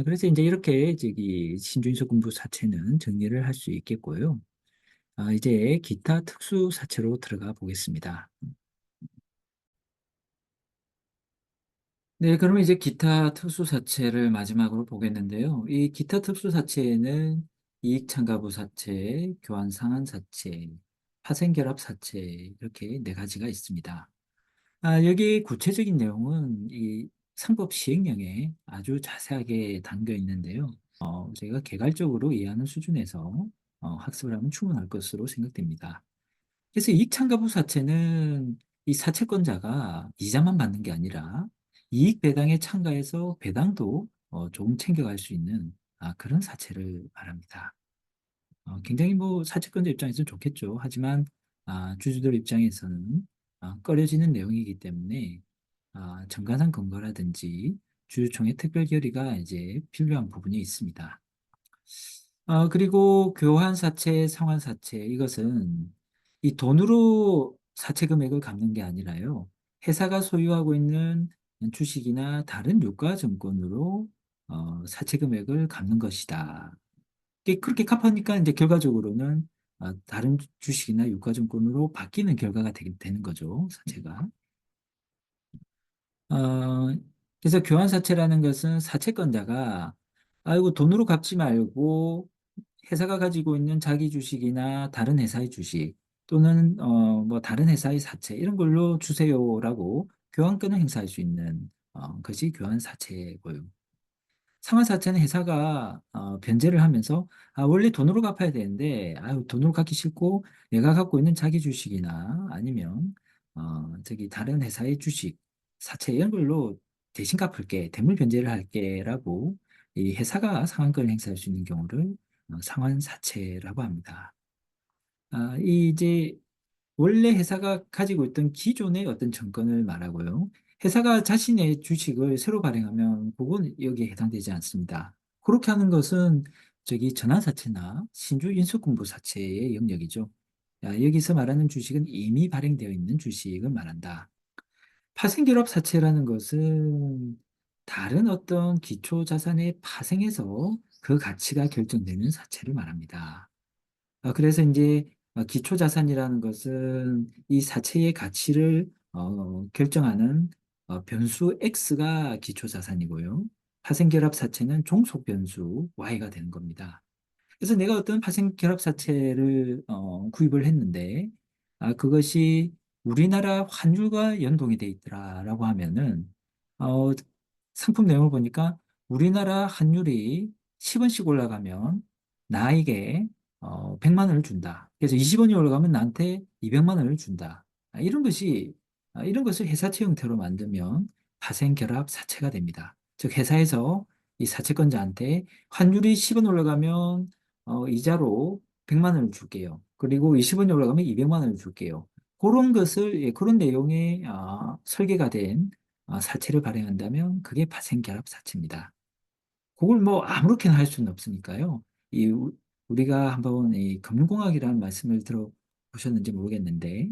그래서 이제 이렇게 저기 신주인수금부 사채는 정리를 할 수 있겠고요. 이제 기타 특수 사채로 들어가 보겠습니다. 네, 그러면 이제 기타 특수 사채를 마지막으로 보겠는데요. 이 기타 특수 사채에는 이익 참가부 사채, 교환 상환 사채, 파생 결합 사채 이렇게 네 가지가 있습니다. 여기 구체적인 내용은 이 상법 시행령에 아주 자세하게 담겨 있는데요. 저희가 개괄적으로 이해하는 수준에서 학습을 하면 충분할 것으로 생각됩니다. 그래서 이익 참가부 사채는 이 사채권자가 이자만 받는 게 아니라 이익 배당에 참가해서 배당도 조금 챙겨갈 수 있는 그런 사채를 말합니다. 굉장히 뭐 사채권자 입장에서는 좋겠죠. 하지만 주주들 입장에서는 꺼려지는 내용이기 때문에 정관상 근거라든지 주주총회 특별 결의가 이제 필요한 부분이 있습니다. 그리고 교환사채, 상환사채, 이것은 이 돈으로 사채 금액을 갚는 게 아니라요. 회사가 소유하고 있는 주식이나 다른 유가증권으로 사채 금액을 갚는 것이다. 그렇게 갚으니까 이제 결과적으로는 다른 주식이나 유가증권으로 바뀌는 결과가 되는 거죠, 사채가. 어, 그래서 교환사채라는 것은 사채권자가 아이고 돈으로 갚지 말고 회사가 가지고 있는 자기 주식이나 다른 회사의 주식 또는 뭐 다른 회사의 사채 이런 걸로 주세요라고 교환권을 행사할 수 있는 것이 교환사채고요. 상환사채는 회사가 변제를 하면서 원래 돈으로 갚아야 되는데 돈으로 갚기 싫고 내가 갖고 있는 자기 주식이나 아니면 저기 다른 회사의 주식, 사채 이런 걸로 대신 갚을게, 대물 변제를 할게라고 이 회사가 상환권을 행사할 수 있는 경우를 상환사채라고 합니다. 이 이제 원래 회사가 가지고 있던 기존의 어떤 정권을 말하고요. 회사가 자신의 주식을 새로 발행하면 그건 여기에 해당되지 않습니다. 그렇게 하는 것은 저기 전환사채나 신주 인수공부사채의 영역이죠. 여기서 말하는 주식은 이미 발행되어 있는 주식을 말한다. 파생결합사채라는 것은 다른 어떤 기초자산의 파생에서 그 가치가 결정되는 사채를 말합니다. 그래서 이제 기초자산이라는 것은 이 사채의 가치를 결정하는 변수 X가 기초자산이고요. 파생결합사채는 종속 변수 Y가 되는 겁니다. 그래서 내가 어떤 파생결합사채를 구입을 했는데 그것이 우리나라 환율과 연동이 돼 있더라라고 하면은 어, 상품 내용을 보니까 우리나라 환율이 10원씩 올라가면 나에게 100만 원을 준다. 그래서 20원이 올라가면 나한테 200만 원을 준다. 이런 것을 회사채 형태로 만들면 파생결합 사채가 됩니다. 즉 회사에서 이 사채권자한테 환율이 10원 올라가면 이자로 100만 원을 줄게요. 그리고 20원이 올라가면 200만 원을 줄게요. 그런 것을 그런 내용의 설계가 된 사채를 발행한다면 그게 파생결합 사채입니다. 그걸 뭐 아무렇게나 할 수는 없으니까요. 우리가 한번 이 금융공학이라는 말씀을 들어보셨는지 모르겠는데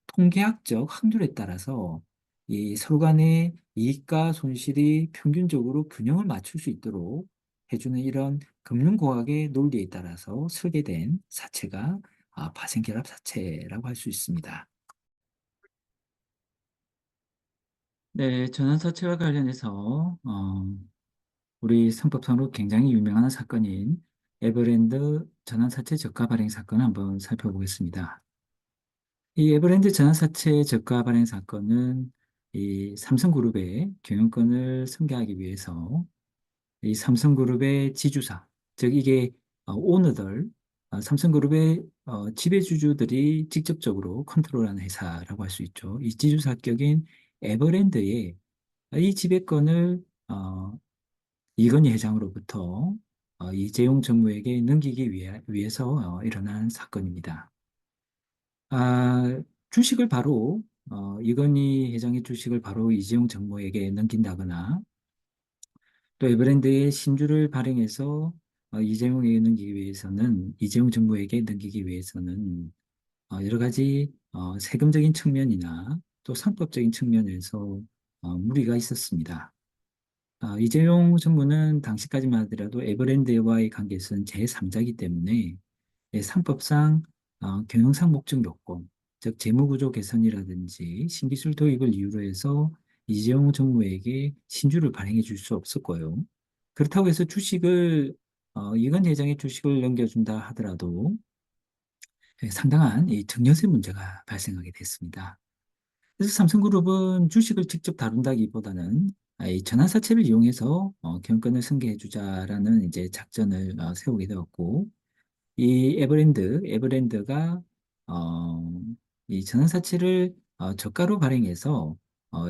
통계학적 확률에 따라서 이 서로 간의 이익과 손실이 평균적으로 균형을 맞출 수 있도록 해주는 이런 금융공학의 논리에 따라서 설계된 사채가 파생결합 사채라고 할 수 있습니다. 네, 전환사채와 관련해서 우리 상법상으로 굉장히 유명한 사건인 에버랜드 전환사채 저가 발행 사건 한번 살펴보겠습니다. 이 에버랜드 전환사채 저가 발행 사건은 이 삼성그룹의 경영권을 승계하기 위해서 이 삼성그룹의 지주사, 즉 이게 오너들, 삼성그룹의 지배주주들이 직접적으로 컨트롤하는 회사라고 할 수 있죠. 이 지주사격인 에버랜드의 이 지배권을 이건희 회장으로부터 이재용 전무에게 넘기기 위해서 일어난 사건입니다. 아, 주식을 바로 이건희 회장의 주식을 바로 이재용 전무에게 넘긴다거나 또 에버랜드의 신주를 발행해서 이재용 전무에게 넘기기 위해서는 여러 가지 세금적인 측면이나 또 상법적인 측면에서 무리가 있었습니다. 이재용 전무는 당시까지만 하더라도 에버랜드와의 관계에서는 제3자이기 때문에 상법상 경영상 목적 요건, 즉 재무구조 개선이라든지 신기술 도입을 이유로 해서 이재용 전무에게 신주를 발행해 줄 수 없었고요. 그렇다고 해서 이건 회장의 주식을 넘겨준다 하더라도 상당한 이 증여세 문제가 발생하게 됐습니다. 그래서 삼성그룹은 주식을 직접 다룬다기보다는 이 전환사채를 이용해서 경영권을 승계해 주자라는 이제 작전을 세우게 되었고, 이 에버랜드가 어, 이 전환사채를 저가로 발행해서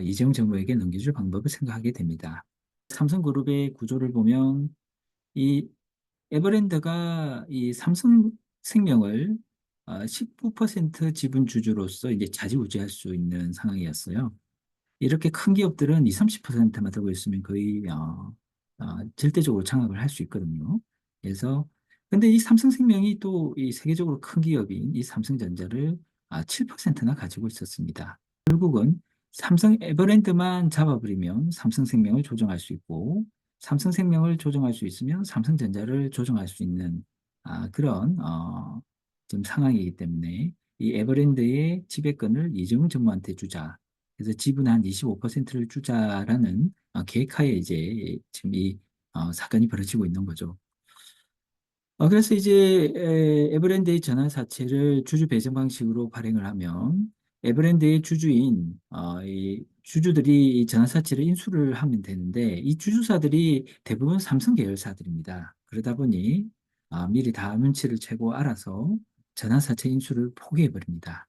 이재용 정부에게 넘겨줄 방법을 생각하게 됩니다. 삼성그룹의 구조를 보면 이 에버랜드가 이 삼성생명을 19% 지분 주주로서 이제 좌지우지할 수 있는 상황이었어요. 이렇게 큰 기업들은 20, 30%만 들고 있으면 거의 절대적으로 장악을 할 수 있거든요. 그래서 근데 이 삼성생명이 또 이 세계적으로 큰 기업인 이 삼성전자를 7%나 가지고 있었습니다. 결국은 삼성 에버랜드만 잡아버리면 삼성생명을 조정할 수 있고 삼성생명을 조정할 수 있으면 삼성전자를 조정할 수 있는 그런 좀 상황이기 때문에 이 에버랜드의 지배권을 이재용 전무한테 주자. 그래서 지분의 한 25%를 주자라는 계획하에 이제 지금 이 사건이 벌어지고 있는 거죠. 그래서 이제 에버랜드의 전환 사채를 주주 배정 방식으로 발행을 하면 에버랜드의 주주인 이 주주들이 이 전환 사채를 인수를 하면 되는데 이 주주사들이 대부분 삼성 계열사들입니다. 그러다 보니 미리 다 눈치를 채고 알아서 전환 사채 인수를 포기해 버립니다.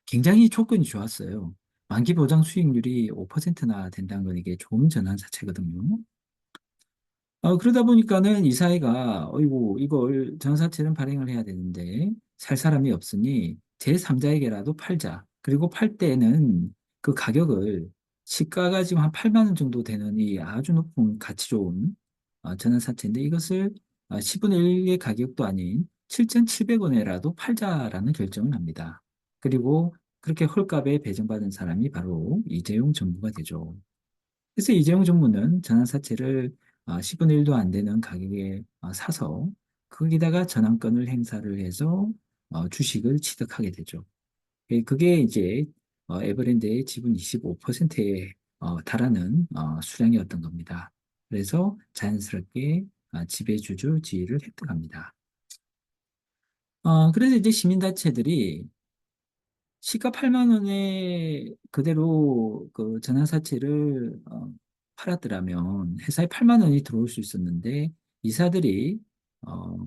굉장히 조건이 좋았어요. 만기 보장 수익률이 5%나 된다는 건 이게 좋은 전환 자체거든요. 그러다 보니까는 이 사회가, 어이구, 이걸 전사채는 발행을 해야 되는데, 살 사람이 없으니 제3자에게라도 팔자. 그리고 팔 때는 그 가격을, 시가가 지금 한 8만 원 정도 되는 이 아주 높은 가치 좋은 전환사채인데, 이것을 10분의 1의 가격도 아닌 7,700원에라도 팔자라는 결정을 합니다. 그리고 그렇게 헐값에 배정받은 사람이 바로 이재용 정부가 되죠. 그래서 이재용 정부는 전환사채를 10분의 1도 안 되는 가격에 사서 거기다가 전환권을 행사를 해서 주식을 취득하게 되죠. 그게 이제 에버랜드의 지분 25%에 달하는 수량이었던 겁니다. 그래서 자연스럽게 지배주주 지위를 획득합니다. 그래서 이제 시민단체들이 시가 8만 원에 그대로 그 전환사채를 팔았더라면 회사에 8만 원이 들어올 수 있었는데 이사들이 어,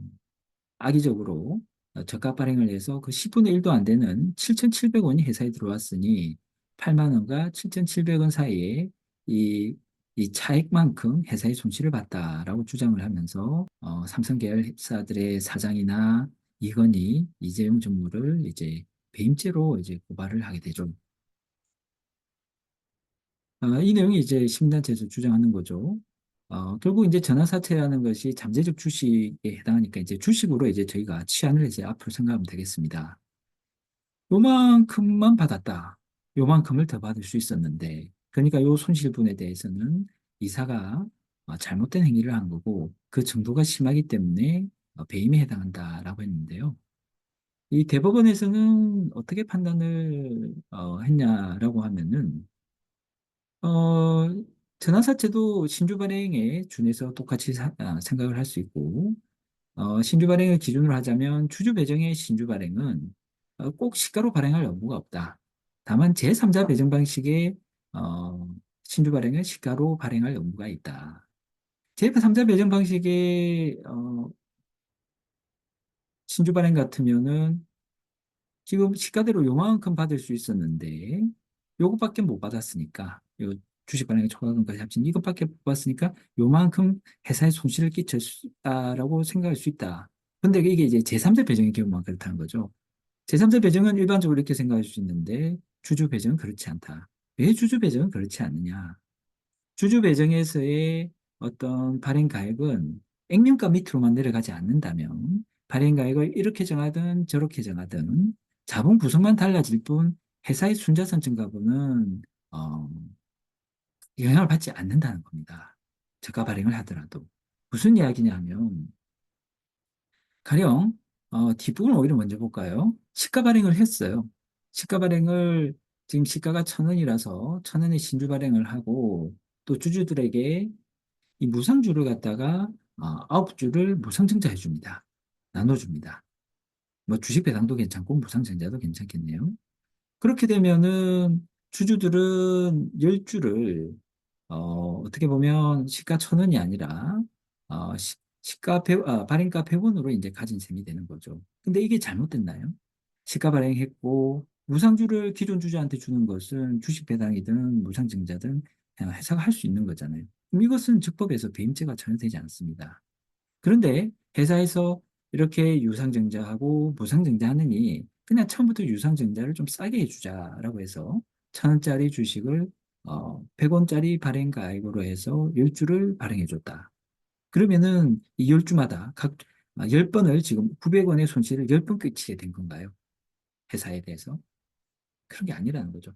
악의적으로 저가 발행을 해서 그 10분의 1도 안 되는 7,700원이 회사에 들어왔으니 8만 원과 7,700원 사이에 이, 이 차액만큼 회사의 손실을 봤다라고 주장을 하면서 삼성 계열 회사들의 사장이나 이건희, 이재용 전무를 이제 배임죄로 이제 고발을 하게 되죠. 이 내용이 이제 심단체에서 주장하는 거죠. 결국 이제 전환사채라는 것이 잠재적 주식에 해당하니까 이제 주식으로 이제 저희가 치안을 이제 앞으로 생각하면 되겠습니다. 요만큼만 받았다. 요만큼을 더 받을 수 있었는데, 그러니까 요 손실분에 대해서는 이사가 잘못된 행위를 한 거고, 그 정도가 심하기 때문에 배임에 해당한다라고 했는데요. 이 대법원에서는 어떻게 판단을 했냐라고 하면은 어, 전환사채도 신주 발행에 준해서 똑같이 생각을 할 수 있고 신주 발행을 기준으로 하자면 주주 배정의 신주 발행은 꼭 시가로 발행할 의무가 없다. 다만 제3자 배정 방식의 어, 신주 발행은 시가로 발행할 의무가 있다. 제3자 배정 방식의 신주 발행 같으면은 지금 시가대로 요만큼 받을 수 있었는데 요것밖에 못 받았으니까 요 주식 발행의 초과금까지 합친 이것밖에 못 받았으니까 요만큼 회사에 손실을 끼쳤다라고 생각할 수 있다. 근데 이게 이제 제3자 배정의 경우만 그렇다는 거죠. 제3자 배정은 일반적으로 이렇게 생각할 수 있는데 주주 배정은 그렇지 않다. 왜 주주 배정은 그렇지 않느냐? 주주 배정에서의 어떤 발행 가액은 액면가 밑으로만 내려가지 않는다면 발행 가액을 이렇게 정하든 저렇게 정하든 자본 구성만 달라질 뿐 회사의 순자산 증가분은 어, 영향을 받지 않는다는 겁니다. 저가 발행을 하더라도. 무슨 이야기냐면 가령 뒷부분 오히려 먼저 볼까요? 시가 발행을 했어요. 시가 발행을 지금 시가가 1,000원이라서 1,000원의 신주 발행을 하고 또 주주들에게 이 무상주를 갖다가 9주를 무상증자해 줍니다. 나눠줍니다. 뭐 주식 배당도 괜찮고 무상증자도 괜찮겠네요. 그렇게 되면은 주주들은 10주를 어떻게 보면 시가 1,000원이 아니라 시가 발행가 100원으로 이제 가진 셈이 되는 거죠. 근데 이게 잘못됐나요? 시가 발행했고 무상주를 기존 주주한테 주는 것은 주식 배당이든 무상증자든 그냥 회사가 할 수 있는 거잖아요. 그럼 이것은 즉법에서 배임죄가 전혀 되지 않습니다. 그런데 회사에서 이렇게 유상증자하고 무상증자하느니 그냥 처음부터 유상증자를 좀 싸게 해주자라고 해서 1,000원짜리 주식을 100원짜리 발행 가액으로 해서 10주를 발행해줬다. 그러면은 이 10주마다 각 10번을 지금 900원의 손실을 10번 끼치게 된 건가요? 회사에 대해서? 그런 게 아니라는 거죠.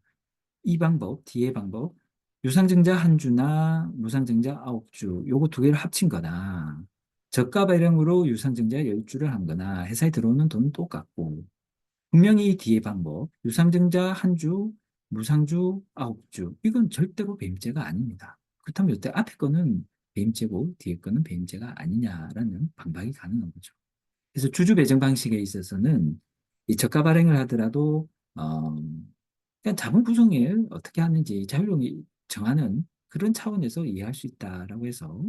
이 방법, 뒤의 방법, 유상증자 한 주나 무상증자 9주, 요거 두 개를 합친 거나, 저가 발행으로 유상증자 10주를 한 거나, 회사에 들어오는 돈은 똑같고, 분명히 이 뒤의 방법, 유상증자 한 주, 무상주 9주, 이건 절대로 배임죄가 아닙니다. 그렇다면 이때 앞에 거는 배임죄고, 뒤에 거는 배임죄가 아니냐라는 반박이 가능한 거죠. 그래서 주주 배정 방식에 있어서는 이 저가 발행을 하더라도, 그냥 자본 구성을 어떻게 하는지 자유롭게 정하는 그런 차원에서 이해할 수 있다라고 해서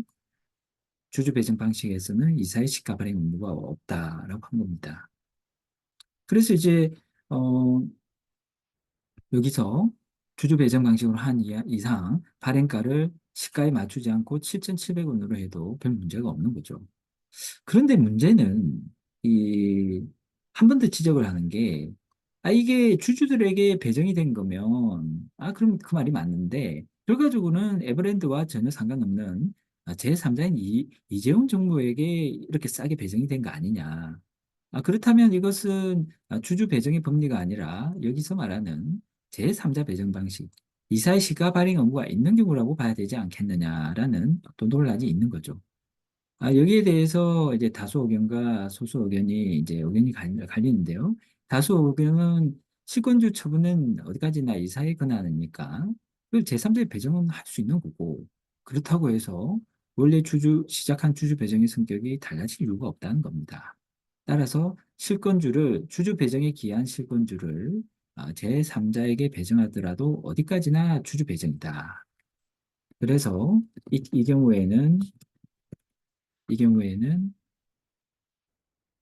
주주 배정 방식에서는 이사의 시가 발행 의무가 없다라고 한 겁니다. 그래서 이제 어, 여기서 주주 배정 방식으로 한 이상 발행가를 시가에 맞추지 않고 7,700원으로 해도 별 문제가 없는 거죠. 그런데 문제는 이 한 번 더 지적을 하는 게, 이게 주주들에게 배정이 된 거면 그럼 그 말이 맞는데 결과적으로는 에버랜드와 전혀 상관없는 제3자인 이재용 정부에게 이렇게 싸게 배정이 된 거 아니냐. 그렇다면 이것은 주주 배정의 법리가 아니라 여기서 말하는 제3자 배정 방식, 이사의 시가 발행 의무가 있는 경우라고 봐야 되지 않겠느냐라는 또 논란이 있는 거죠. 여기에 대해서 이제 다수 의견과 소수 의견이 이제 의견이 갈리는데요. 다수 의견은 실권주 처분은 어디까지나 이사의 권한이니까 그 제3자의 배정은 할 수 있는 거고, 그렇다고 해서 원래 시작한 주주 배정의 성격이 달라질 이유가 없다는 겁니다. 따라서 주주 배정에 기한 실권주를 제3자에게 배정하더라도 어디까지나 주주 배정이다. 그래서 이 경우에는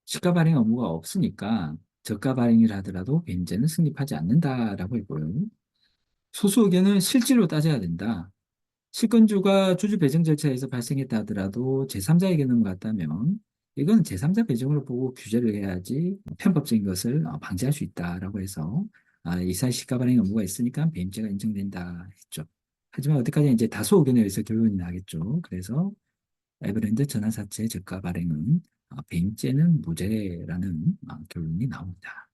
시가 발행 의무가 없으니까 저가 발행을 하더라도 변제는 성립하지 않는다라고 했고요. 소수 의견은 실질로 따져야 된다. 실권주가 주주 배정 절차에서 발생했다 하더라도 제3자에게 넘어갔다면 이건 제3자 배정으로 보고 규제를 해야지 편법적인 것을 방지할 수 있다라고 해서 이사 시가 발행 의무가 있으니까 배임죄가 인정된다 했죠. 하지만 어디까지 이제 다수 의견에 의해서 결론이 나겠죠. 그래서 에버랜드 전환사채 저가 발행은 배임죄는 무죄라는 결론이 나옵니다.